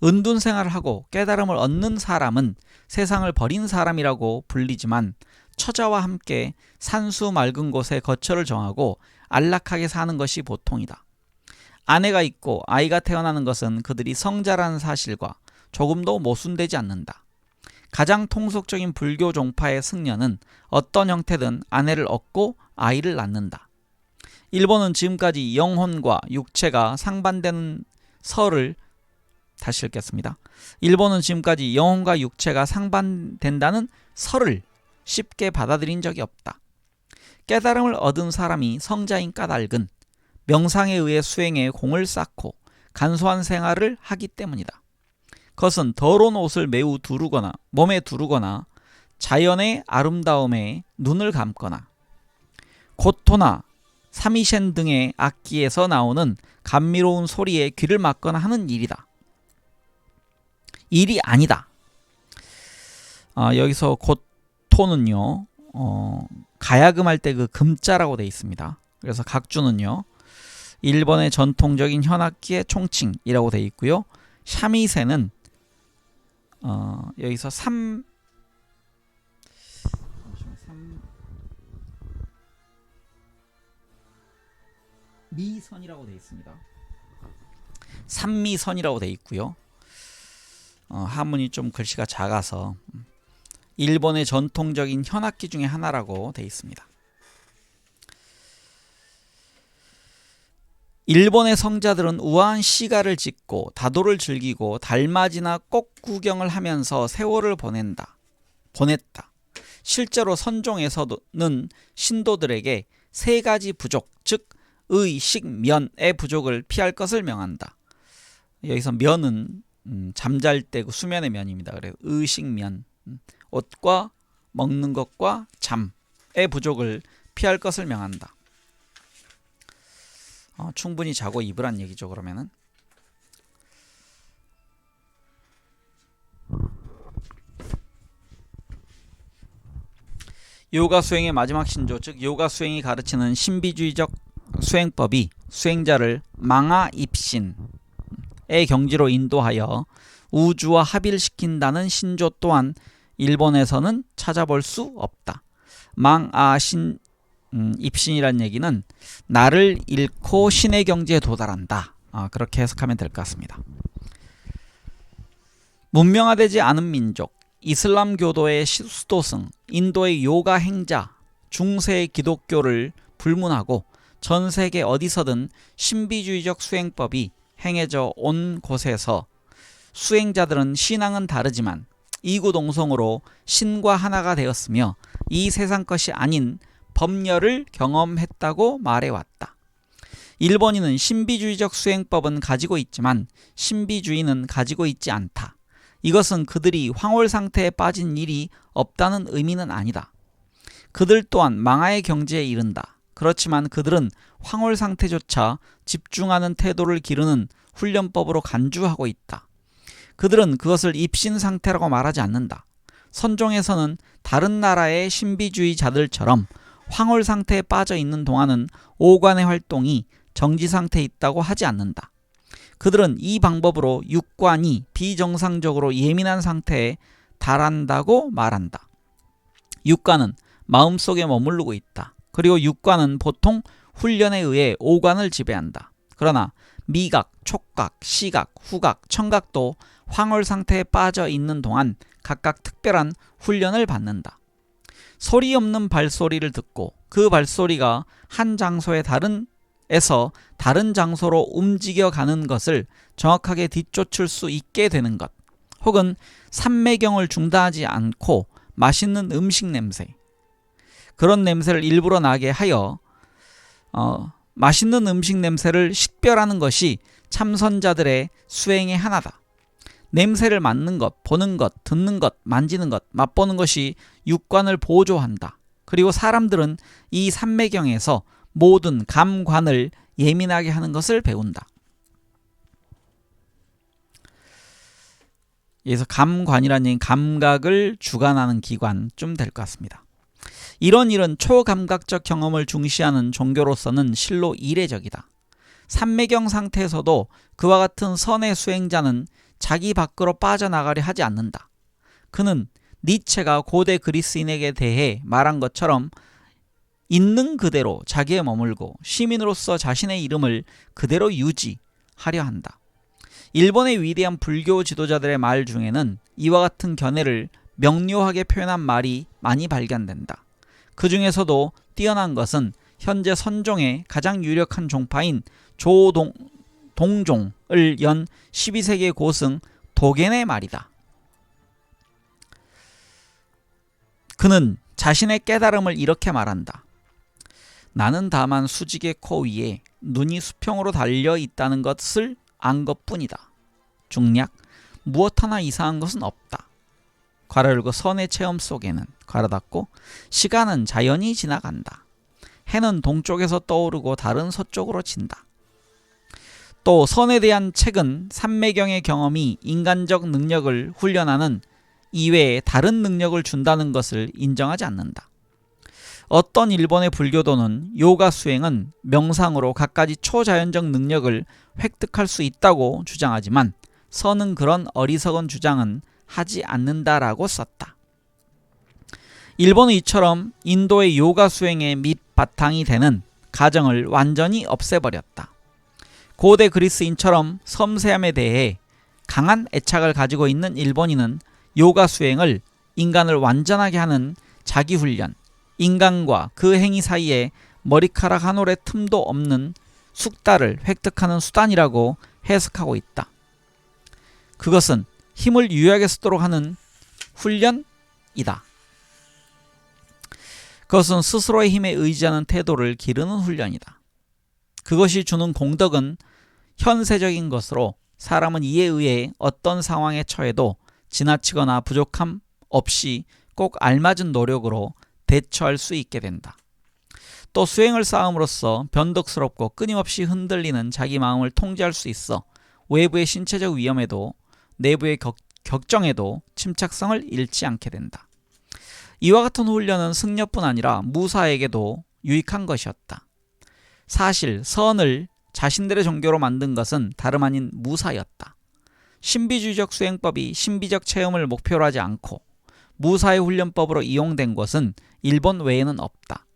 [SPEAKER 1] 은둔 생활을 하고 깨달음을 얻는 사람은 세상을 버린 사람이라고 불리지만 처자와 함께 산수 맑은 곳에 거처를 정하고 안락하게 사는 것이 보통이다. 아내가 있고 아이가 태어나는 것은 그들이 성자라는 사실과 조금도 모순되지 않는다. 가장 통속적인 불교 종파의 승려는 어떤 형태든 아내를 얻고 아이를 낳는다. 일본은 지금까지 영혼과 육체가 상반되는 설을 다시 읽겠습니다. 일본은 지금까지 영혼과 육체가 상반된다는 설을 쉽게 받아들인 적이 없다. 깨달음을 얻은 사람이 성자인 까닭은 명상에 의해 수행에 공을 쌓고 간소한 생활을 하기 때문이다. 그것은 더러운 옷을 매우 두르거나 몸에 두르거나 자연의 아름다움에 눈을 감거나 고토나 사미셴 등의 악기에서 나오는 감미로운 소리에 귀를 막거나 하는 일이다. 일이 아니다. 여기서 고토는요, 가야금 할 때 그 금자라고 되어 있습니다. 그래서 각주는요, 일본의 전통적인 현악기의 총칭이라고 되어 있고요. 샤미세는 여기서 미선이라고 되어 있습니다. 삼미선이라고 되어 있고요. 한문이 좀 글씨가 작아서 일본의 전통적인 현악기 중에 하나라고 되어 있습니다. 일본의 성자들은 우아한 시가를 짓고 다도를 즐기고 달맞이나 꽃 구경을 하면서 세월을 보냈다. 실제로 선종에서는 신도들에게 세 가지 부족, 즉 의, 식, 면의 부족을 피할 것을 명한다. 여기서 면은 잠잘 때 그 수면의 면입니다. 그래서 의식면, 옷과 먹는 것과 잠의 부족을 피할 것을 명한다. 충분히 자고 입으란 얘기죠. 그러면은 요가 수행의 마지막 신조, 즉 요가 수행이 가르치는 신비주의적 수행법이 수행자를 망아입신의 경지로 인도하여 우주와 합의를 시킨다는 신조 또한 일본에서는 찾아볼 수 없다. 입신이란 얘기는 나를 잃고 신의 경지에 도달한다. 그렇게 해석하면 될 것 같습니다. 문명화되지 않은 민족, 이슬람교도의 수도승, 인도의 요가 행자, 중세의 기독교를 불문하고 전 세계 어디서든 신비주의적 수행법이 행해져 온 곳에서 수행자들은 신앙은 다르지만 이구동성으로 신과 하나가 되었으며 이 세상 것이 아닌 법렬을 경험했다고 말해왔다. 일본인은 신비주의적 수행법은 가지고 있지만 신비주의는 가지고 있지 않다. 이것은 그들이 황홀 상태에 빠진 일이 없다는 의미는 아니다. 그들 또한 망하의 경지에 이른다. 그렇지만 그들은 황홀 상태조차 집중하는 태도를 기르는 훈련법으로 간주하고 있다. 그들은 그것을 입신 상태라고 말하지 않는다. 선종에서는 다른 나라의 신비주의자들처럼 황홀 상태에 빠져 있는 동안은 오관의 활동이 정지 상태에 있다고 하지 않는다. 그들은 이 방법으로 육관이 비정상적으로 예민한 상태에 달한다고 말한다. 육관은 마음속에 머무르고 있다. 그리고 육관은 보통 훈련에 의해 오관을 지배한다. 그러나 미각, 촉각, 시각, 후각, 청각도 황홀 상태에 빠져 있는 동안 각각 특별한 훈련을 받는다. 소리 없는 발소리를 듣고 그 발소리가 한 장소에 다른 장소로 움직여가는 것을 정확하게 뒤쫓을 수 있게 되는 것, 혹은 삼매경을 중단하지 않고 맛있는 음식 냄새, 그런 냄새를 일부러 나게 하여 맛있는 음식 냄새를 식별하는 것이 참선자들의 수행의 하나다. 냄새를 맡는 것, 보는 것, 듣는 것, 만지는 것, 맛보는 것이 육관을 보조한다. 그리고 사람들은 이 삼매경에서 모든 감관을 예민하게 하는 것을 배운다. 여기서 감관이라는 얘기는 감각을 주관하는 기관쯤 될 것 같습니다. 이런 일은 초감각적 경험을 중시하는 종교로서는 실로 이례적이다. 삼매경 상태에서도 그와 같은 선의 수행자는 자기 밖으로 빠져나가려 하지 않는다. 그는 니체가 고대 그리스인에게 대해 말한 것처럼 있는 그대로 자기에 머물고 시민으로서 자신의 이름을 그대로 유지하려 한다. 일본의 위대한 불교 지도자들의 말 중에는 이와 같은 견해를 명료하게 표현한 말이 많이 발견된다. 그 중에서도 뛰어난 것은 현재 선종의 가장 유력한 종파인 조동종을 연 12세기의 고승 도겐의 말이다. 그는 자신의 깨달음을 이렇게 말한다. 나는 다만 수직의 코 위에 눈이 수평으로 달려 있다는 것을 안 것뿐이다. 중략, 무엇 하나 이상한 것은 없다. 괄호 열고 선의 체험 속에는 괄호 닫고 시간은 자연히 지나간다. 해는 동쪽에서 떠오르고 달은 서쪽으로 진다. 또 선에 대한 책은 삼매경의 경험이 인간적 능력을 훈련하는 이외에 다른 능력을 준다는 것을 인정하지 않는다. 어떤 일본의 불교도는 요가 수행은 명상으로 갖가지 초자연적 능력을 획득할 수 있다고 주장하지만 선은 그런 어리석은 주장은 하지 않는다라고 썼다. 일본은 이처럼 인도의 요가 수행의 밑바탕이 되는 가정을 완전히 없애버렸다. 고대 그리스인처럼 섬세함에 대해 강한 애착을 가지고 있는 일본인은 요가 수행을 인간을 완전하게 하는 자기훈련, 인간과 그 행위 사이에 머리카락 한 올의 틈도 없는 숙달을 획득하는 수단이라고 해석하고 있다. 그것은 힘을 유의하게 쓰도록 하는 훈련이다. 그것은 스스로의 힘에 의지하는 태도를 기르는 훈련이다. 그것이 주는 공덕은 현세적인 것으로 사람은 이에 의해 어떤 상황에 처해도 지나치거나 부족함 없이 꼭 알맞은 노력으로 대처할 수 있게 된다. 또 수행을 쌓음으로써 변덕스럽고 끊임없이 흔들리는 자기 마음을 통제할 수 있어 외부의 신체적 위험에도 내부의 격정에도 침착성을 잃지 않게 된다. 이와 같은 훈련은 승려뿐 아니라 무사에게도 유익한 것이었다. 사실 선을 자신들의 종교로 만든 것은 다름 아닌 무사였다. 신비주의적 수행법이 신비적 체험을 목표로 하지 않고 무사의 훈련법으로 이용된 곳은 일본 외에는 없다.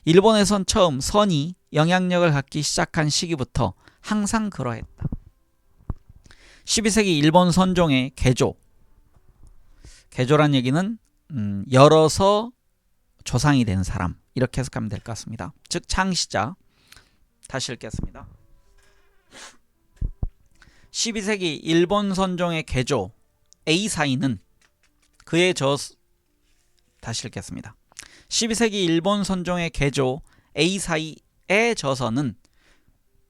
[SPEAKER 1] 일본에선 처음 선이 영향력을 갖기 시작한 시기부터 항상 그러했다. 12세기 일본 선종의 개조란 얘기는 열어서 조상이 된 사람, 이렇게 해석하면 될 것 같습니다. 즉 창시자. 다시 읽겠습니다. 12세기 일본 선종의 개조 에이사이는 다시 읽겠습니다. 12세기 일본 선종의 개조 에이사이의 저서는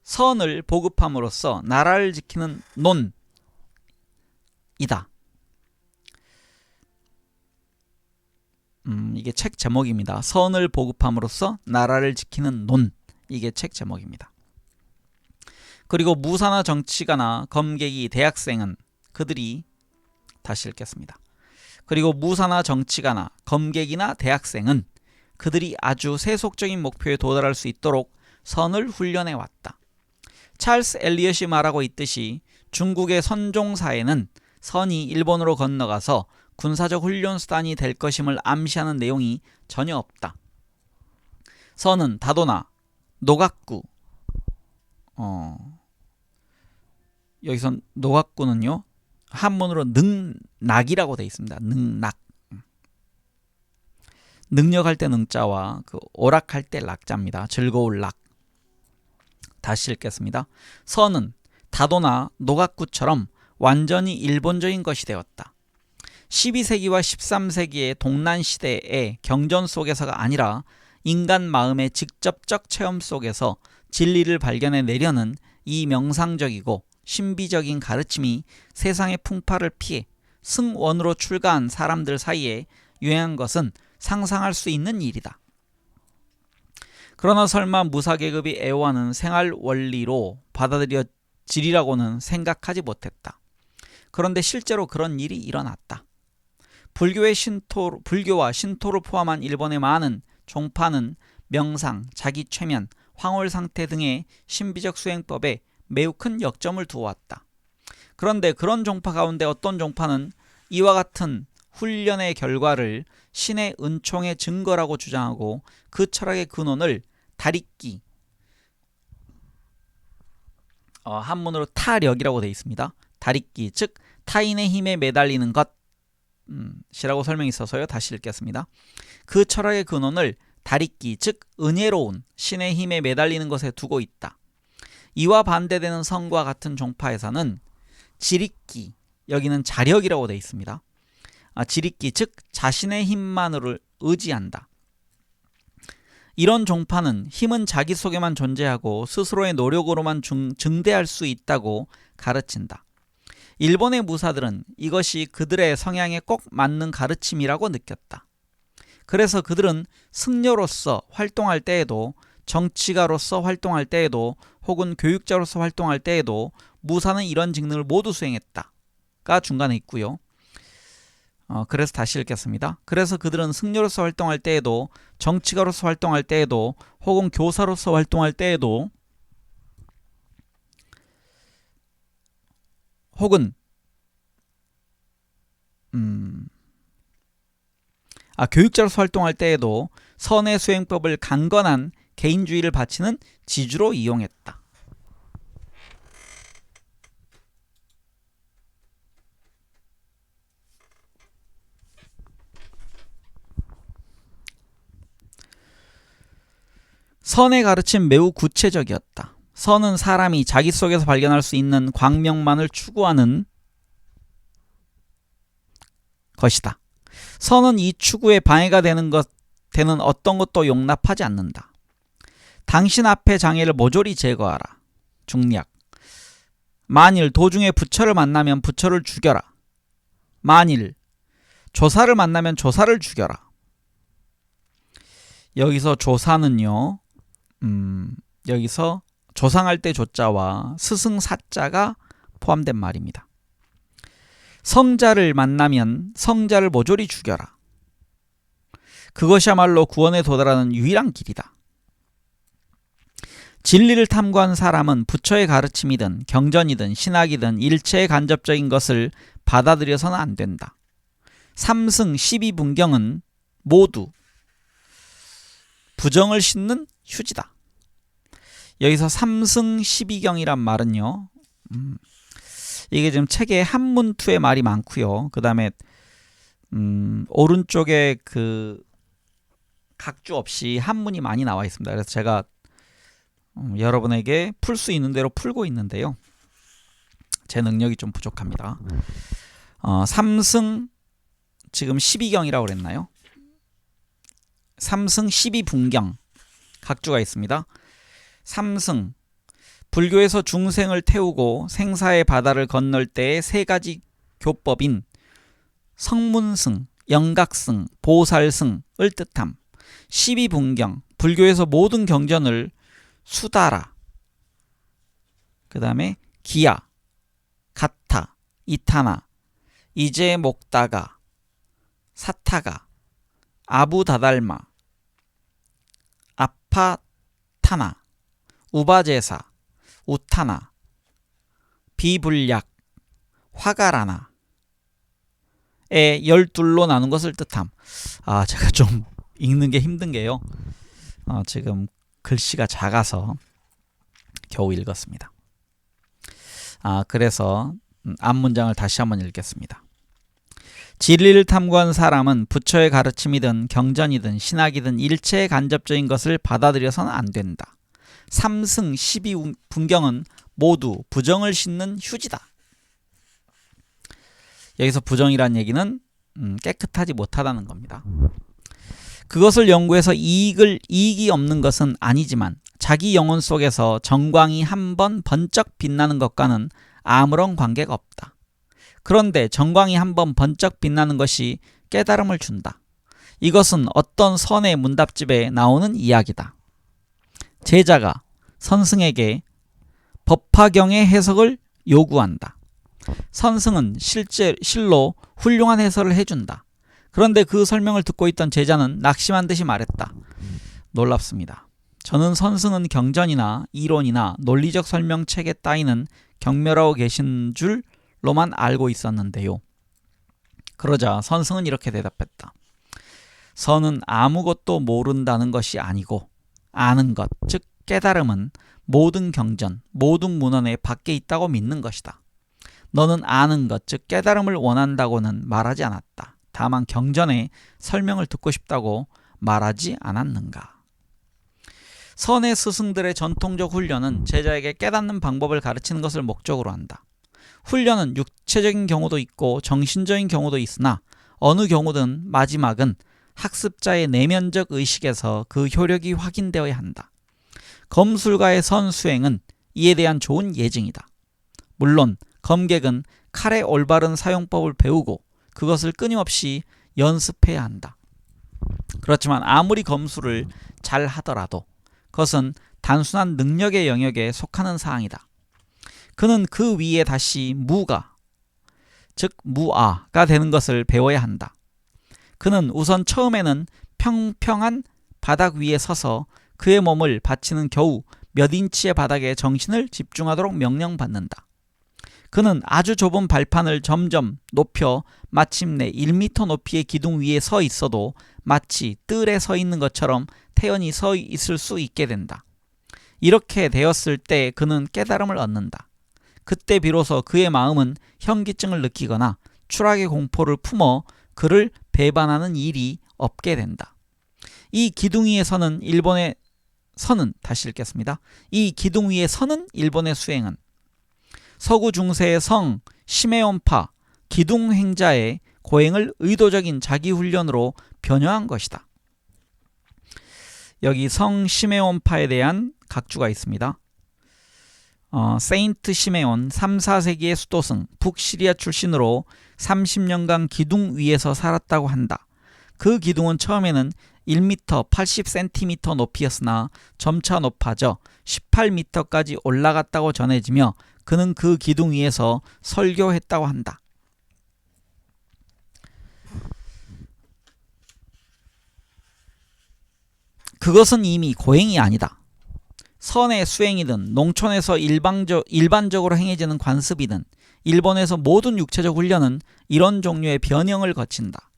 [SPEAKER 1] 선을 보급함으로써 나라를 지키는 논이다. 이게 책 제목입니다. 선을 보급함으로써 나라를 지키는 논. 이게 책 제목입니다. 그리고 무사나 정치가나 검객이 대학생은 그들이 다시 읽겠습니다. 그리고 무사나 정치가나 검객이나 대학생은 그들이 아주 세속적인 목표에 도달할 수 있도록 선을 훈련해 왔다. 찰스 엘리엇이 말하고 있듯이 중국의 선종사에는 선이 일본으로 건너가서 군사적 훈련 수단이 될 것임을 암시하는 내용이 전혀 없다. 선은 다도나, 노각구, 여기서 노각구는요 한문으로 능낙이라고 되어 있습니다. 능낙. 능력할 때 능자와 그 오락할 때 락자입니다. 즐거울 락. 다시 읽겠습니다. 선은 다도나 노각구처럼 완전히 일본적인 것이 되었다. 12세기와 13세기의 동란시대의 경전 속에서가 아니라 인간 마음의 직접적 체험 속에서 진리를 발견해 내려는 이 명상적이고 신비적인 가르침이 세상의 풍파를 피해 승원으로 출가한 사람들 사이에 유행한 것은 상상할 수 있는 일이다. 그러나 설마 무사계급이 애호하는 생활원리로 받아들여지리라고는 생각하지 못했다. 그런데 실제로 그런 일이 일어났다. 불교와 신토를 포함한 일본의 많은 종파는 명상, 자기 최면, 황홀상태 등의 신비적 수행법에 매우 큰 역점을 두어왔다. 그런데 그런 종파 가운데 어떤 종파는 이와 같은 훈련의 결과를 신의 은총의 증거라고 주장하고 그 철학의 근원을 다리끼, 한문으로 타력이라고 되어 있습니다. 다리끼, 즉 타인의 힘에 매달리는 것이라고 설명이 있어서요. 다시 읽겠습니다. 그 철학의 근원을 다리끼, 즉 은혜로운 신의 힘에 매달리는 것에 두고 있다. 이와 반대되는 성과 같은 종파에서는 지리끼, 여기는 자력이라고 되어 있습니다. 지리끼, 즉 자신의 힘만을 의지한다. 이런 종파는 힘은 자기 속에만 존재하고 스스로의 노력으로만 증대할 수 있다고 가르친다. 일본의 무사들은 이것이 그들의 성향에 꼭 맞는 가르침이라고 느꼈다. 그래서 그들은 승려로서 활동할 때에도, 정치가로서 활동할 때에도, 혹은 교육자로서 활동할 때에도 무사는 이런 직능을 모두 수행했다가 중간에 있고요. 그래서 다시 읽겠습니다. 그래서 그들은 승려로서 활동할 때에도, 정치가로서 활동할 때에도, 혹은 교사로서 활동할 때에도, 혹은 교육자로서 활동할 때에도 선의 수행법을 강건한 개인주의를 바치는 지주로 이용했다. 선의 가르침 매우 구체적이었다. 선은 사람이 자기 속에서 발견할 수 있는 광명만을 추구하는 것이다. 선은 이 추구에 방해가 되는 어떤 것도 용납하지 않는다. 당신 앞의 장애를 모조리 제거하라. 중략. 만일 도중에 부처를 만나면 부처를 죽여라. 만일 조사를 만나면 조사를 죽여라. 여기서 조사는요, 여기서 조상할 때 조자와 스승 사자가 포함된 말입니다. 성자를 만나면 성자를 모조리 죽여라. 그것이야말로 구원에 도달하는 유일한 길이다. 진리를 탐구한 사람은 부처의 가르침이든 경전이든 신학이든 일체의 간접적인 것을 받아들여서는 안 된다. 삼승 12분경은 모두 부정을 싣는 휴지다. 여기서 삼승 12경이란 말은요, 이게 지금 책에 한문투의 말이 많고요. 그 다음에 오른쪽에 그 각주 없이 한문이 많이 나와 있습니다. 그래서 제가 여러분에게 풀 수 있는 대로 풀고 있는데요. 제 능력이 좀 부족합니다. 삼승 지금 12경이라고 그랬나요? 삼승 12분경 각주가 있습니다. 삼승, 불교에서 중생을 태우고 생사의 바다를 건널 때의 세 가지 교법인 성문승, 영각승, 보살승을 뜻함. 12분경, 불교에서 모든 경전을 수다라, 그 다음에 기야, 가타, 이타나, 이제 목다가, 사타가, 아부다달마, 타파타나, 우바제사, 우타나, 비불약, 화가라나의 12로 나눈 것을 뜻함. 제가 좀 읽는 게 힘든 게요. 지금 글씨가 작아서 겨우 읽었습니다. 그래서 앞문장을 다시 한번 읽겠습니다. 진리를 탐구한 사람은 부처의 가르침이든 경전이든 신학이든 일체의 간접적인 것을 받아들여서는 안 된다. 삼승 12분경은 모두 부정을 싣는 휴지다. 여기서 부정이란 얘기는 깨끗하지 못하다는 겁니다. 그것을 연구해서 이익이 없는 것은 아니지만 자기 영혼 속에서 정광이 한번 번쩍 빛나는 것과는 아무런 관계가 없다. 그런데 정광이 한번 번쩍 빛나는 것이 깨달음을 준다. 이것은 어떤 선의 문답집에 나오는 이야기다. 제자가 선승에게 법화경의 해석을 요구한다. 선승은 실로 훌륭한 해설을 해준다. 그런데 그 설명을 듣고 있던 제자는 낙심한 듯이 말했다. 놀랍습니다. 저는 선승은 경전이나 이론이나 논리적 설명책에 따위는 경멸하고 계신 줄로만 알고 있었는데요. 그러자 선승은 이렇게 대답했다. 선은 아무것도 모른다는 것이 아니고 아는 것, 즉 깨달음은 모든 경전, 모든 문헌에 밖에 있다고 믿는 것이다. 너는 아는 것, 즉 깨달음을 원한다고는 말하지 않았다. 다만 경전의 설명을 듣고 싶다고 말하지 않았는가. 선의 스승들의 전통적 훈련은 제자에게 깨닫는 방법을 가르치는 것을 목적으로 한다. 훈련은 육체적인 경우도 있고 정신적인 경우도 있으나 어느 경우든 마지막은 학습자의 내면적 의식에서 그 효력이 확인되어야 한다. 검술가의 선수행은 이에 대한 좋은 예증이다. 물론 검객은 칼의 올바른 사용법을 배우고 그것을 끊임없이 연습해야 한다. 그렇지만 아무리 검술을 잘 하더라도 그것은 단순한 능력의 영역에 속하는 사항이다. 그는 그 위에 다시 무가, 즉 무아가 되는 것을 배워야 한다. 그는 우선 처음에는 평평한 바닥 위에 서서 그의 몸을 받치는 겨우 몇 인치의 바닥에 정신을 집중하도록 명령받는다. 그는 아주 좁은 발판을 점점 높여 마침내 1m 높이의 기둥 위에 서 있어도 마치 뜰에 서 있는 것처럼 태연히 서 있을 수 있게 된다. 이렇게 되었을 때 그는 깨달음을 얻는다. 그때 비로소 그의 마음은 현기증을 느끼거나 추락의 공포를 품어 그를 배반하는 일이 없게 된다. 이 기둥 위에 서는 일본의 수행은 서구 중세의 성 시메온파 기둥행자의 고행을 의도적인 자기훈련으로 변형한 것이다. 여기 성 시메온파에 대한 각주가 있습니다. 세인트 시메온 3, 4세기의 수도승 북시리아 출신으로 30년간 기둥 위에서 살았다고 한다. 그 기둥은 처음에는 1m 80cm 높이였으나 점차 높아져 18m까지 올라갔다고 전해지며 그는 그 기둥 위에서 설교했다고 한다. 그것은 이미 고행이 아니다. 선의 수행이든 농촌에서 일반적으로 행해지는 관습이든 일본에서 모든 육체적 훈련은 이런 종류의 변형을 거친다.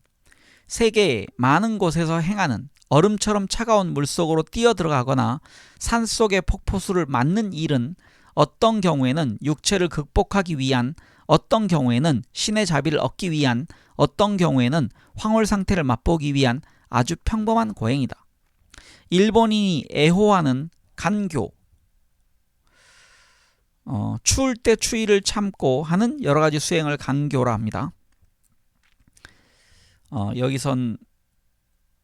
[SPEAKER 1] 세계의 많은 곳에서 행하는 얼음처럼 차가운 물속으로 뛰어들어가거나 산속의 폭포수를 맞는 일은 어떤 경우에는 육체를 극복하기 위한, 어떤 경우에는 신의 자비를 얻기 위한, 어떤 경우에는 황홀 상태를 맛보기 위한 아주 평범한 고행이다. 일본인이 애호하는 간교, 추울 때 추위를 참고 하는 여러 가지 수행을 간교라 합니다. 여기선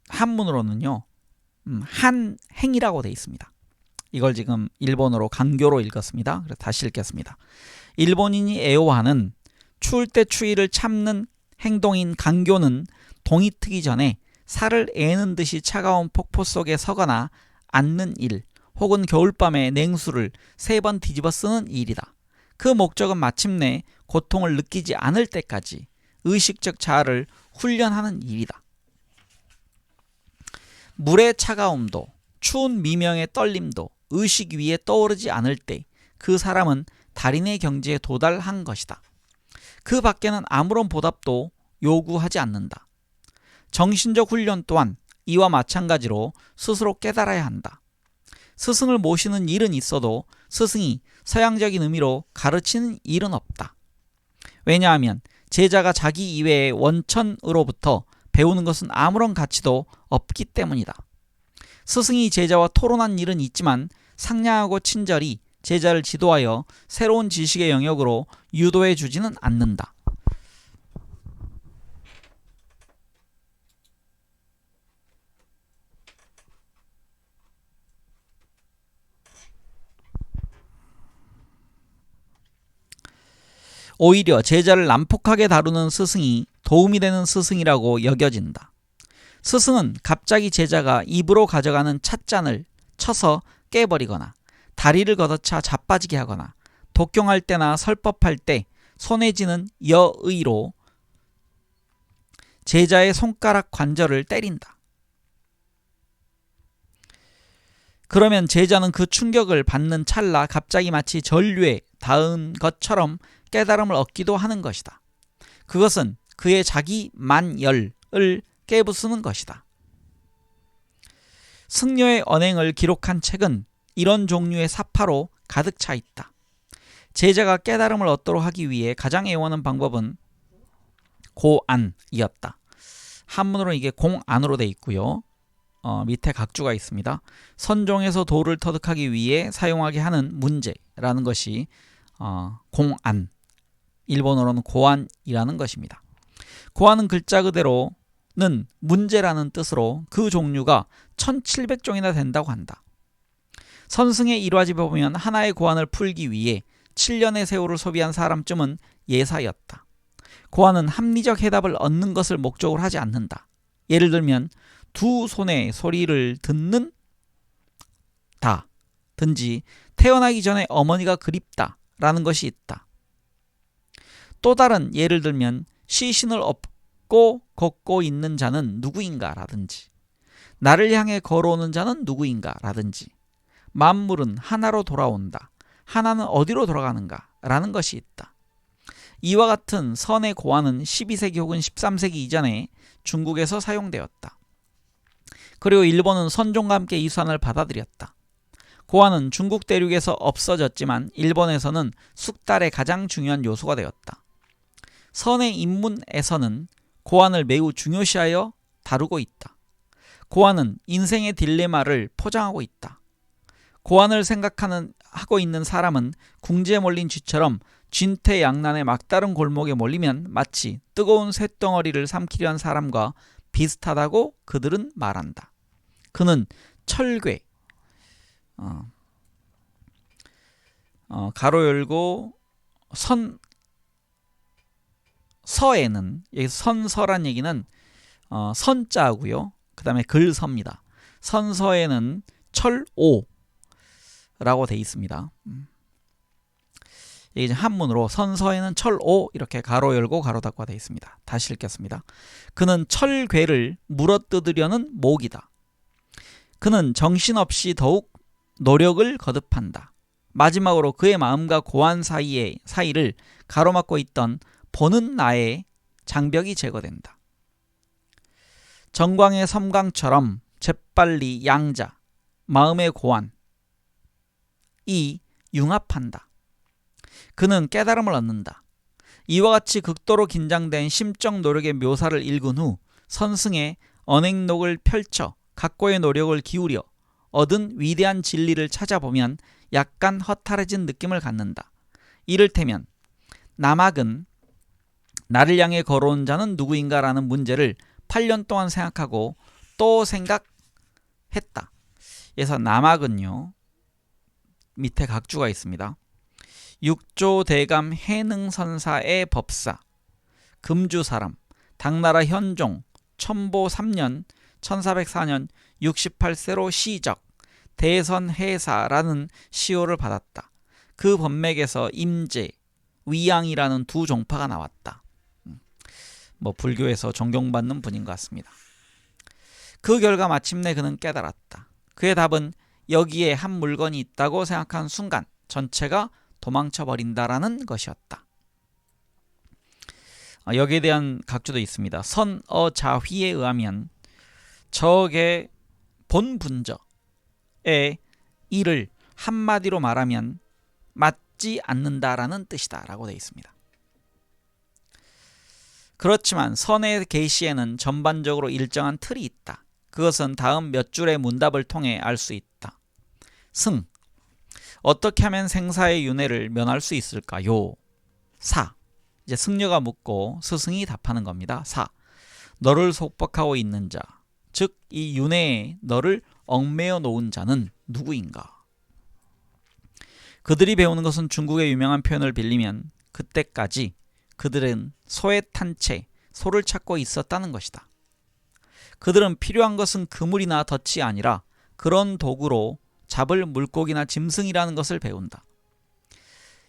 [SPEAKER 1] 한문으로는요, 한행이라고 되어 있습니다. 이걸 지금 일본어로 간교로 읽었습니다. 그래서 다시 읽겠습니다. 일본인이 애호하는 추울 때 추위를 참는 행동인 간교는 동이 트기 전에 살을 애는 듯이 차가운 폭포 속에 서거나 앉는 일, 혹은 겨울밤에 냉수를 3번 뒤집어 쓰는 일이다. 그 목적은 마침내 고통을 느끼지 않을 때까지 의식적 자아를 훈련하는 일이다. 물의 차가움도 추운 미명의 떨림도 의식 위에 떠오르지 않을 때 그 사람은 달인의 경지에 도달한 것이다. 그 밖에는 아무런 보답도 요구하지 않는다. 정신적 훈련 또한 이와 마찬가지로 스스로 깨달아야 한다. 스승을 모시는 일은 있어도 스승이 서양적인 의미로 가르치는 일은 없다. 왜냐하면 제자가 자기 이외의 원천으로부터 배우는 것은 아무런 가치도 없기 때문이다. 스승이 제자와 토론한 일은 있지만 상냥하고 친절히 제자를 지도하여 새로운 지식의 영역으로 유도해 주지는 않는다. 오히려 제자를 난폭하게 다루는 스승이 도움이 되는 스승이라고 여겨진다. 스승은 갑자기 제자가 입으로 가져가는 찻잔을 쳐서 깨버리거나 다리를 걷어차 자빠지게 하거나 독경할 때나 설법할 때 손에 쥐는 여의로 제자의 손가락 관절을 때린다. 그러면 제자는 그 충격을 받는 찰나 갑자기 마치 전류에 닿은 것처럼 깨달음을 얻기도 하는 것이다. 그것은 그의 자기 만열을 깨부수는 것이다. 승려의 언행을 기록한 책은 이런 종류의 사파로 가득 차 있다. 제자가 깨달음을 얻도록 하기 위해 가장 애원한 방법은 고안이었다. 한문으로 이게 공안으로 되어 있고요. 밑에 각주가 있습니다. 선종에서 도를 터득하기 위해 사용하게 하는 문제라는 것이 공안, 일본어로는 고안이라는 것입니다. 고안은 글자 그대로는 문제라는 뜻으로 그 종류가 1700종이나 된다고 한다. 선승의 일화집에 보면 하나의 고안을 풀기 위해 7년의 세월을 소비한 사람쯤은 예사였다. 고안은 합리적 해답을 얻는 것을 목적으로 하지 않는다. 예를 들면 두 손의 소리를 듣는 다 든지 태어나기 전에 어머니가 그립다 라는 것이 있다. 또 다른 예를 들면 시신을 업고 걷고 있는 자는 누구인가 라든지 나를 향해 걸어오는 자는 누구인가 라든지 만물은 하나로 돌아온다. 하나는 어디로 돌아가는가 라는 것이 있다. 이와 같은 선의 고안은 12세기 혹은 13세기 이전에 중국에서 사용되었다. 그리고 일본은 선종과 함께 이 수안을 받아들였다. 고안은 중국 대륙에서 없어졌지만 일본에서는 숙달의 가장 중요한 요소가 되었다. 선의 인문에서는 고안을 매우 중요시하여 다루고 있다. 고안은 인생의 딜레마를 포장하고 있다. 고안을 하고 있는 사람은 궁지에 몰린 쥐처럼 진퇴양난의 막다른 골목에 몰리면 마치 뜨거운 쇳덩어리를 삼키려 한 사람과 비슷하다고 그들은 말한다. 그는 철괴, 가로 열고 서에는, 여기 선서란 얘기는 선자고요. 그 다음에 글서입니다. 선서에는 철오라고 되어 있습니다. 이게 한문으로 선서에는 철오 이렇게 가로 열고 가로 닫고 되어 있습니다. 다시 읽겠습니다. 그는 철괴를 물어뜯으려는 목이다. 그는 정신없이 더욱 노력을 거듭한다. 마지막으로 그의 마음과 고안 사이를 가로막고 있던 보는 나의 장벽이 제거된다. 정광의 섬광처럼 재빨리 양자, 마음의 고안이 융합한다. 그는 깨달음을 얻는다. 이와 같이 극도로 긴장된 심적 노력의 묘사를 읽은 후 선승의 언행록을 펼쳐 각고의 노력을 기울여 얻은 위대한 진리를 찾아보면 약간 허탈해진 느낌을 갖는다. 이를테면 남학은 나를 향해 걸어온 자는 누구인가 라는 문제를 8년 동안 생각하고 또 생각했다. 그래서 남학은요, 밑에 각주가 있습니다. 육조대감 해능선사의 법사, 금주사람, 당나라 현종, 천보 3년 1404년 68세로 시적, 대선해사라는 시호를 받았다. 그 법맥에서 임제, 위양이라는 두 종파가 나왔다. 불교에서 존경받는 분인 것 같습니다. 그 결과 마침내 그는 깨달았다. 그의 답은 여기에 한 물건이 있다고 생각한 순간 전체가 도망쳐 버린다라는 것이었다. 여기에 대한 각주도 있습니다. 선어자휘에 의하면 적의 본분저의 일을 한마디로 말하면 맞지 않는다라는 뜻이다 라고 되어 있습니다. 그렇지만 선의 계시에는 전반적으로 일정한 틀이 있다. 그것은 다음 몇 줄의 문답을 통해 알 수 있다. 승. 어떻게 하면 생사의 윤회를 면할 수 있을까요? 사. 이제 승려가 묻고 스승이 답하는 겁니다. 사. 너를 속박하고 있는 자, 즉 이 윤회에 너를 얽매여 놓은 자는 누구인가? 그들이 배우는 것은 중국의 유명한 표현을 빌리면 그때까지 그들은 소에 탄 채 소를 찾고 있었다는 것이다. 그들은 필요한 것은 그물이나 덫이 아니라 그런 도구로 잡을 물고기나 짐승이라는 것을 배운다.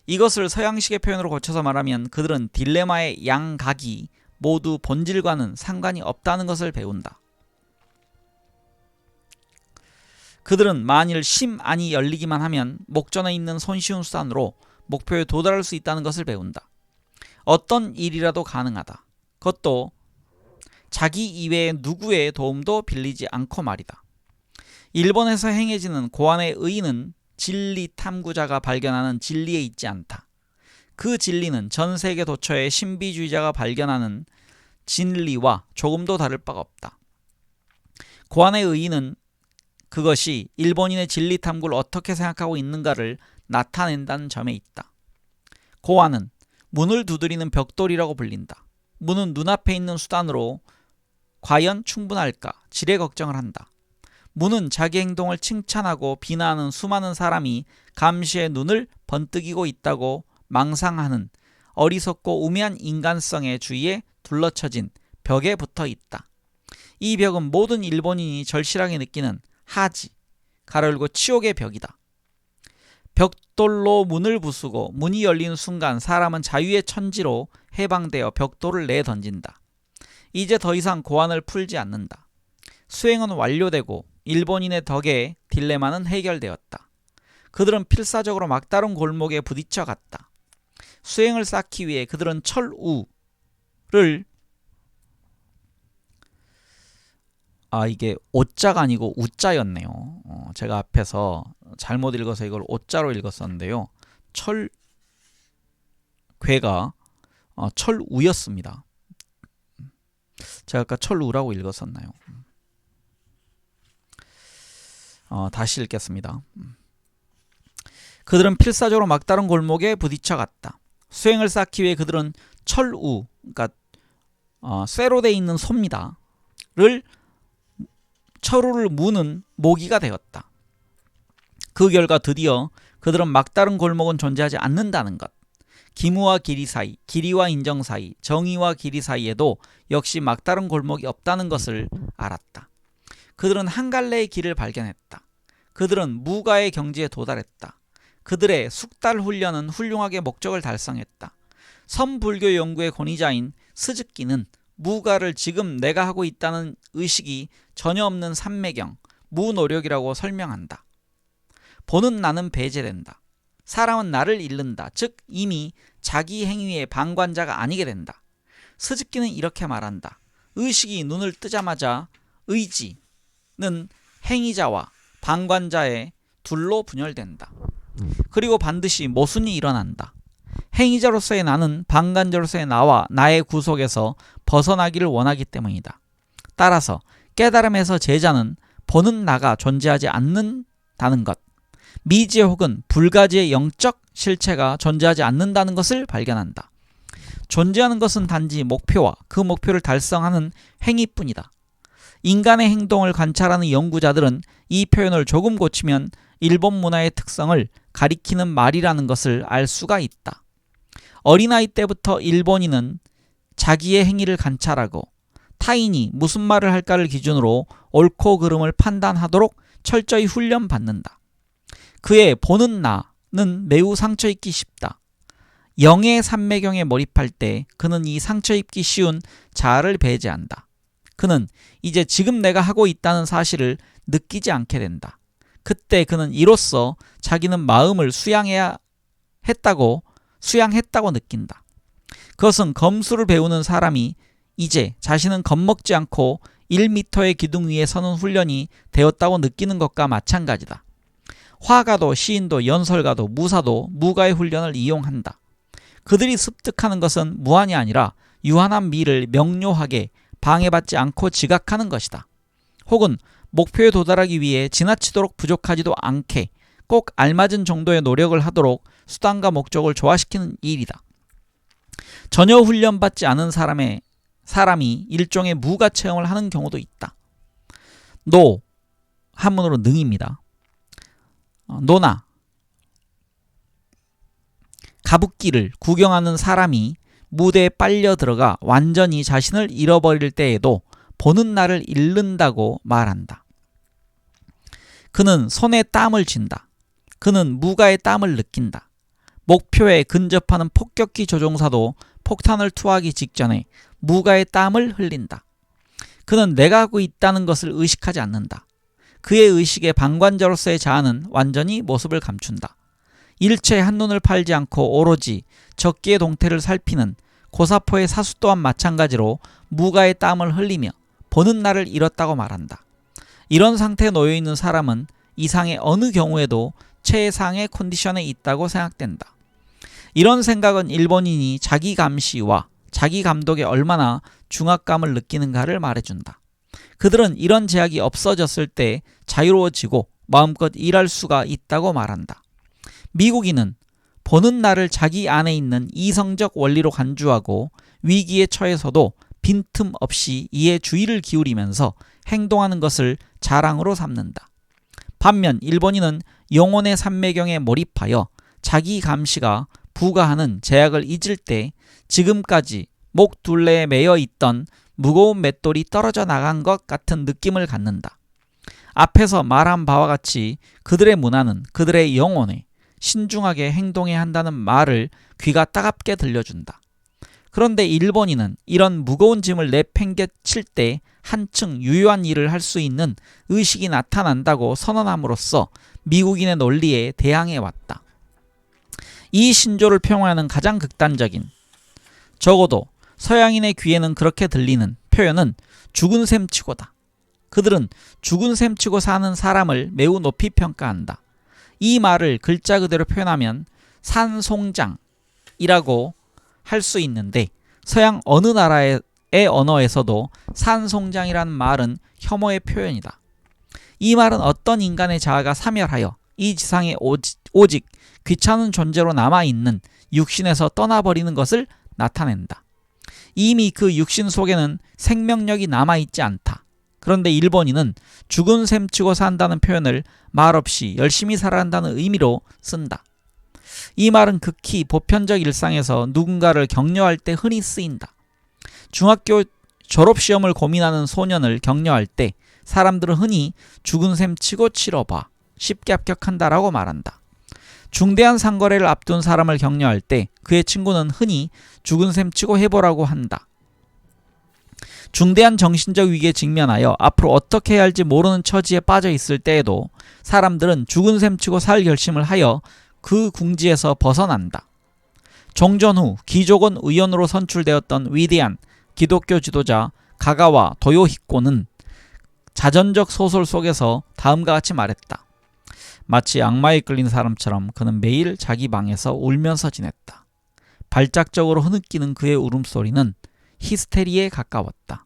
[SPEAKER 1] 이것을 서양식의 표현으로 고쳐서 말하면 그들은 딜레마의 양각이 모두 본질과는 상관이 없다는 것을 배운다. 그들은 만일 심안이 열리기만 하면 목전에 있는 손쉬운 수단으로 목표에 도달할 수 있다는 것을 배운다. 어떤 일이라도 가능하다. 그것도 자기 이외의 누구의 도움도 빌리지 않고 말이다. 일본에서 행해지는 고안의 의의는 진리 탐구자가 발견하는 진리에 있지 않다. 그 진리는 전 세계 도처의 신비주의자가 발견하는 진리와 조금도 다를 바가 없다. 고안의 의의는 그것이 일본인의 진리 탐구를 어떻게 생각하고 있는가를 나타낸다는 점에 있다. 고안은 문을 두드리는 벽돌이라고 불린다. 문은 눈앞에 있는 수단으로 과연 충분할까 지레 걱정을 한다. 문은 자기 행동을 칭찬하고 비난하는 수많은 사람이 감시의 눈을 번뜩이고 있다고 망상하는 어리석고 우매한 인간성의 주위에 둘러쳐진 벽에 붙어 있다. 이 벽은 모든 일본인이 절실하게 느끼는 하지, 가로 열고 치욕의 벽이다. 벽돌로 문을 부수고 문이 열리는 순간 사람은 자유의 천지로 해방되어 벽돌을 내던진다. 이제 더 이상 고안을 풀지 않는다. 수행은 완료되고 일본인의 덕에 딜레마는 해결되었다. 그들은 필사적으로 막다른 골목에 부딪혀 갔다. 수행을 쌓기 위해 그들은 철우를 이게 오자가 아니고 우자였네요. 제가 앞에서 잘못 읽어서 이걸 오자로 읽었었는데요. 철괴가 철우였습니다. 제가 아까 철우라고 읽었었나요? 다시 읽겠습니다. 그들은 필사적으로 막다른 골목에 부딪혀 갔다. 수행을 쌓기 위해 그들은 철우, 그러니까 쇠로 되어 있는 소입니다. 철우를 무는 모기가 되었다. 그 결과 드디어 그들은 막다른 골목은 존재하지 않는다는 것. 기무와 길이 사이, 길이와 인정 사이, 정의와 길이 사이에도 역시 막다른 골목이 없다는 것을 알았다. 그들은 한 갈래의 길을 발견했다. 그들은 무가의 경지에 도달했다. 그들의 숙달 훈련은 훌륭하게 목적을 달성했다. 선불교 연구의 권위자인 스즈키는 무가를 지금 내가 하고 있다는 의식이 전혀 없는 삼매경, 무노력이라고 설명한다. 보는 나는 배제된다. 사람은 나를 잃는다. 즉 이미 자기 행위의 방관자가 아니게 된다. 스즈키는 이렇게 말한다. 의식이 눈을 뜨자마자 의지는 행위자와 방관자의 둘로 분열된다. 그리고 반드시 모순이 일어난다. 행위자로서의 나는 방관자로서의 나와 나의 구속에서 벗어나기를 원하기 때문이다. 따라서 깨달음에서 제자는 보는 나가 존재하지 않는다는 것, 미지 혹은 불가지의 영적 실체가 존재하지 않는다는 것을 발견한다. 존재하는 것은 단지 목표와 그 목표를 달성하는 행위뿐이다. 인간의 행동을 관찰하는 연구자들은 이 표현을 조금 고치면 일본 문화의 특성을 가리키는 말이라는 것을 알 수가 있다. 어린아이 때부터 일본인은 자기의 행위를 관찰하고 타인이 무슨 말을 할까를 기준으로 옳고 그름을 판단하도록 철저히 훈련받는다. 그의 보는 나는 매우 상처입기 쉽다. 영의 삼매경에 몰입할 때 그는 이 상처입기 쉬운 자아를 배제한다. 그는 이제 지금 내가 하고 있다는 사실을 느끼지 않게 된다. 그때 그는 이로써 자기는 마음을 수양했다고 느낀다. 그것은 검수를 배우는 사람이 이제 자신은 겁먹지 않고 1m의 기둥 위에 서는 훈련이 되었다고 느끼는 것과 마찬가지다. 화가도 시인도 연설가도 무사도 무가의 훈련을 이용한다. 그들이 습득하는 것은 무한이 아니라 유한한 미를 명료하게 방해받지 않고 지각하는 것이다. 혹은 목표에 도달하기 위해 지나치도록 부족하지도 않게 꼭 알맞은 정도의 노력을 하도록 수단과 목적을 조화시키는 일이다. 전혀 훈련받지 않은 사람이 일종의 무가 체험을 하는 경우도 있다. 노, 한문으로 능입니다. 노나, 가붓기를 구경하는 사람이 무대에 빨려 들어가 완전히 자신을 잃어버릴 때에도 보는 나를 잃는다고 말한다. 그는 손에 땀을 쥔다. 그는 무가의 땀을 느낀다. 목표에 근접하는 폭격기 조종사도 폭탄을 투하하기 직전에 무가의 땀을 흘린다. 그는 내가 하고 있다는 것을 의식하지 않는다. 그의 의식의 방관자로서의 자아는 완전히 모습을 감춘다. 일체에 한눈을 팔지 않고 오로지 적기의 동태를 살피는 고사포의 사수 또한 마찬가지로 무가의 땀을 흘리며 보는 나를 잃었다고 말한다. 이런 상태에 놓여있는 사람은 이상의 어느 경우에도 최상의 컨디션에 있다고 생각된다. 이런 생각은 일본인이 자기 감시와 자기 감독에 얼마나 중압감을 느끼는가를 말해준다. 그들은 이런 제약이 없어졌을 때 자유로워지고 마음껏 일할 수가 있다고 말한다. 미국인은 보는 나를 자기 안에 있는 이성적 원리로 간주하고 위기에 처해서도 빈틈없이 이에 주의를 기울이면서 행동하는 것을 자랑으로 삼는다. 반면 일본인은 영혼의 삼매경에 몰입하여 자기 감시가 부과하는 제약을 잊을 때 지금까지 목 둘레에 매여 있던 무거운 맷돌이 떨어져 나간 것 같은 느낌을 갖는다. 앞에서 말한 바와 같이 그들의 문화는 그들의 영혼에 신중하게 행동해야 한다는 말을 귀가 따갑게 들려준다. 그런데 일본인은 이런 무거운 짐을 내팽개칠 때 한층 유효한 일을 할 수 있는 의식이 나타난다고 선언함으로써 미국인의 논리에 대항해왔다. 이 신조를 표현하는 가장 극단적인, 적어도 서양인의 귀에는 그렇게 들리는 표현은 죽은 셈 치고다. 그들은 죽은 셈 치고 사는 사람을 매우 높이 평가한다. 이 말을 글자 그대로 표현하면 산송장이라고 할 수 있는데 서양 어느 나라의 언어에서도 산송장이라는 말은 혐오의 표현이다. 이 말은 어떤 인간의 자아가 사멸하여 이 지상에 오직 귀찮은 존재로 남아있는 육신에서 떠나버리는 것을 나타낸다. 이미 그 육신 속에는 생명력이 남아있지 않다. 그런데 일본인은 죽은 셈 치고 산다는 표현을 말없이 열심히 살아야 한다는 의미로 쓴다. 이 말은 극히 보편적 일상에서 누군가를 격려할 때 흔히 쓰인다. 중학교 졸업시험을 고민하는 소년을 격려할 때 사람들은 흔히 죽은 셈 치고 치러봐 쉽게 합격한다라고 말한다. 중대한 상거래를 앞둔 사람을 격려할 때 그의 친구는 흔히 죽은 셈 치고 해보라고 한다. 중대한 정신적 위기에 직면하여 앞으로 어떻게 해야 할지 모르는 처지에 빠져 있을 때에도 사람들은 죽은 셈 치고 살 결심을 하여 그 궁지에서 벗어난다. 종전 후 기조건 의원으로 선출되었던 위대한 기독교 지도자 가가와 도요히코는 자전적 소설 속에서 다음과 같이 말했다. 마치 악마에 끌린 사람처럼 그는 매일 자기 방에서 울면서 지냈다. 발작적으로 흐느끼는 그의 울음소리는 히스테리에 가까웠다.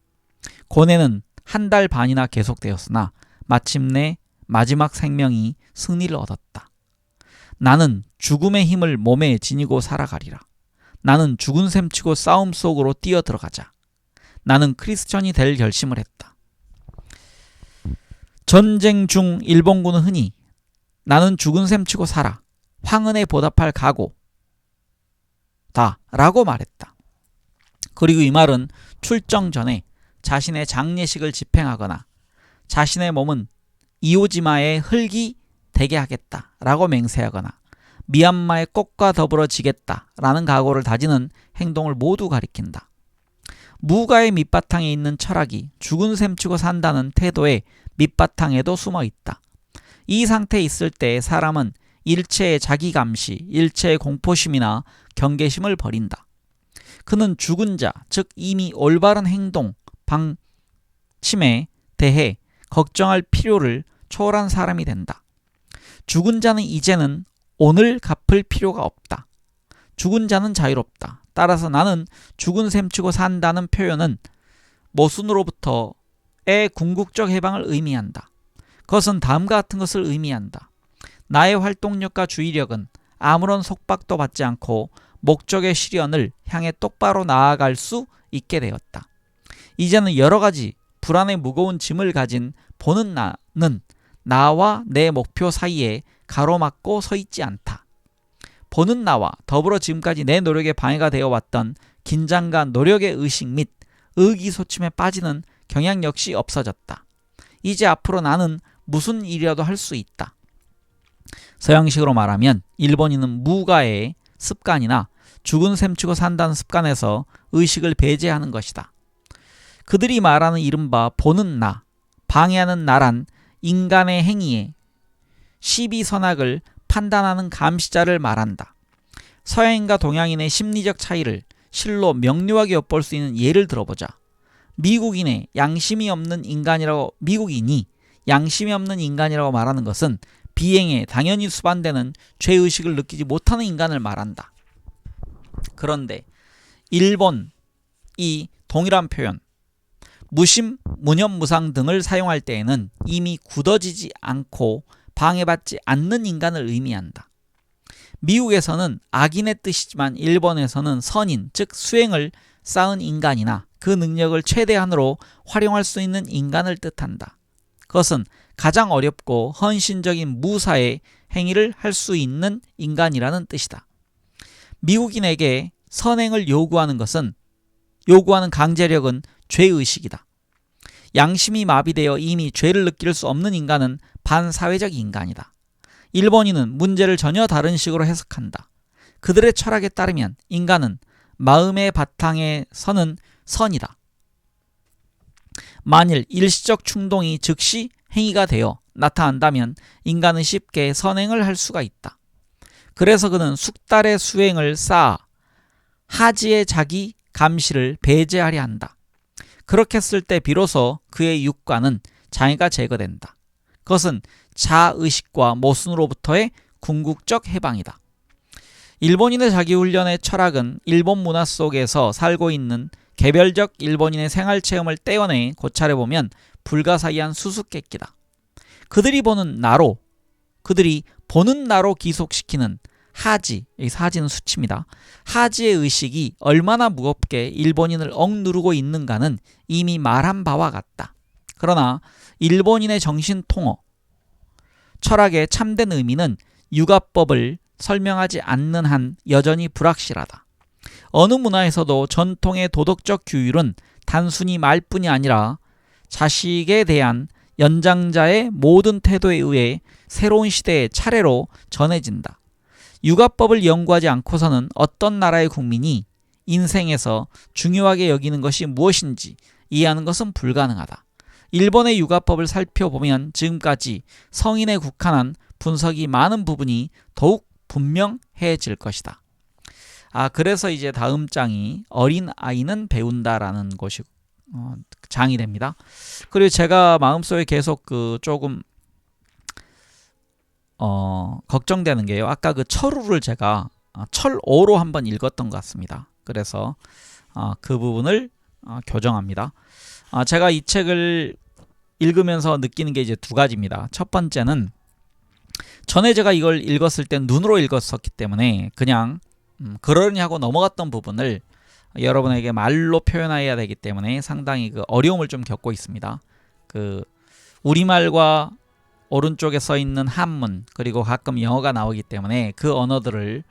[SPEAKER 1] 고뇌는 한 달 반이나 계속되었으나 마침내 마지막 생명이 승리를 얻었다. 나는 죽음의 힘을 몸에 지니고 살아가리라. 나는 죽은 셈 치고 싸움 속으로 뛰어들어가자. 나는 크리스천이 될 결심을 했다. 전쟁 중 일본군은 흔히 나는 죽은 셈 치고 살아. 황은에 보답할 각오다 라고 말했다. 그리고 이 말은 출정 전에 자신의 장례식을 집행하거나 자신의 몸은 이오지마의 흙이 되게 하겠다 라고 맹세하거나 미얀마의 꽃과 더불어 지겠다 라는 각오를 다지는 행동을 모두 가리킨다. 무가의 밑바탕에 있는 철학이 죽은 셈 치고 산다는 태도에 밑바탕에도 숨어 있다. 이 상태에 있을 때 사람은 일체의 자기감시, 일체의 공포심이나 경계심을 버린다. 그는 죽은 자, 즉 이미 올바른 행동, 방침에 대해 걱정할 필요를 초월한 사람이 된다. 죽은 자는 이제는 오늘 갚을 필요가 없다. 죽은 자는 자유롭다. 따라서 나는 죽은 셈치고 산다는 표현은 모순으로부터의 궁극적 해방을 의미한다. 그것은 다음과 같은 것을 의미한다. 나의 활동력과 주의력은 아무런 속박도 받지 않고 목적의 실현을 향해 똑바로 나아갈 수 있게 되었다. 이제는 여러 가지 불안의 무거운 짐을 가진 보는 나는 나와 내 목표 사이에 가로막고 서 있지 않다. 보는 나와 더불어 지금까지 내 노력에 방해가 되어 왔던 긴장과 노력의 의식 및 의기소침에 빠지는 경향 역시 없어졌다. 이제 앞으로 나는 무슨 일이라도 할 수 있다. 서양식으로 말하면 일본인은 무가의 습관이나 죽은 셈치고 산다는 습관에서 의식을 배제하는 것이다. 그들이 말하는 이른바 보는 나, 방해하는 나란 인간의 행위에 시비선악을 판단하는 감시자를 말한다. 서양인과 동양인의 심리적 차이를 실로 명료하게 엿볼 수 있는 예를 들어보자. 미국인이 양심이 없는 인간이라고 말하는 것은 비행에 당연히 수반되는 죄의식을 느끼지 못하는 인간을 말한다. 그런데 일본이 동일한 표현, 무심, 무념무상 등을 사용할 때에는 이미 굳어지지 않고 방해받지 않는 인간을 의미한다. 미국에서는 악인의 뜻이지만 일본에서는 선인, 즉 수행을 쌓은 인간이나 그 능력을 최대한으로 활용할 수 있는 인간을 뜻한다. 그것은 가장 어렵고 헌신적인 무사의 행위를 할 수 있는 인간이라는 뜻이다. 미국인에게 선행을 요구하는 강제력은 죄의식이다. 양심이 마비되어 이미 죄를 느낄 수 없는 인간은 반사회적 인간이다. 일본인은 문제를 전혀 다른 식으로 해석한다. 그들의 철학에 따르면 인간은 마음의 바탕에 서는 선이다. 만일 일시적 충동이 즉시 행위가 되어 나타난다면 인간은 쉽게 선행을 할 수가 있다. 그래서 그는 숙달의 수행을 쌓아 하지의 자기 감시를 배제하려 한다. 그렇게 했을 때 비로소 그의 육과는 장애가 제거된다. 그것은 자의식과 모순으로부터의 궁극적 해방이다. 일본인의 자기훈련의 철학은 일본 문화 속에서 살고 있는 개별적 일본인의 생활체험을 떼어내 고찰해보면 불가사의한 수수께끼다. 그들이 보는 나로 기속시키는 하지, 여기서 하지는 수치입니다. 하지의 의식이 얼마나 무겁게 일본인을 억누르고 있는가는 이미 말한 바와 같다. 그러나 일본인의 정신통어, 철학의 참된 의미는 육아법을 설명하지 않는 한 여전히 불확실하다. 어느 문화에서도 전통의 도덕적 규율은 단순히 말뿐이 아니라 자식에 대한 연장자의 모든 태도에 의해 새로운 시대의 차례로 전해진다. 육아법을 연구하지 않고서는 어떤 나라의 국민이 인생에서 중요하게 여기는 것이 무엇인지 이해하는 것은 불가능하다. 일본의 육아법을 살펴보면 지금까지 성인에 국한한 분석이 많은 부분이 더욱 분명해질 것이다. 그래서 이제 다음 장이 어린 아이는 배운다라는 것이 장이 됩니다. 그리고 제가 마음속에 계속 조금 걱정되는 게요. 아까 그 철우를 제가 철오로 한번 읽었던 것 같습니다. 그래서 그 부분을 교정합니다. 제가 이 책을 읽으면서 느끼는 게 이제 두 가지입니다. 첫 번째는 전에 제가 이걸 읽었을 땐 눈으로 읽었었기 때문에 그냥 그러려니 하고 넘어갔던 부분을 여러분에게 말로 표현해야 되기 때문에 상당히 그 어려움을 좀 겪고 있습니다. 그 우리말과 오른쪽에 써 있는 한문 그리고 가끔 영어가 나오기 때문에 그 언어들을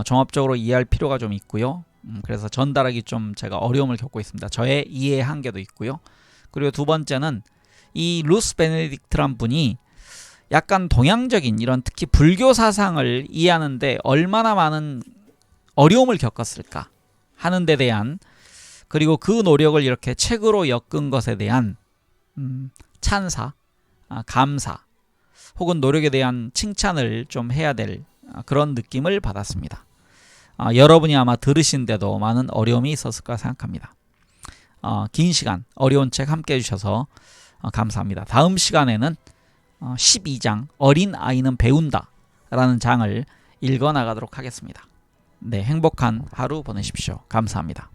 [SPEAKER 1] 종합적으로 이해할 필요가 좀 있고요. 그래서 전달하기 좀 제가 어려움을 겪고 있습니다. 저의 이해 한계도 있고요. 그리고 두 번째는 이 루스 베네딕트란 분이 약간 동양적인 이런 특히 불교 사상을 이해하는데 얼마나 많은 어려움을 겪었을까 하는 데 대한 그리고 그 노력을 이렇게 책으로 엮은 것에 대한 찬사 감사 혹은 노력에 대한 칭찬을 좀 해야 될 그런 느낌을 받았습니다. 여러분이 아마 들으신데도 많은 어려움이 있었을 까 생각합니다. 긴 시간 어려운 책 함께 해주셔서 감사합니다. 다음 시간에는 12장 어린 아이는 배운다 라는 장을 읽어 나가도록 하겠습니다. 네, 행복한 하루 보내십시오. 감사합니다.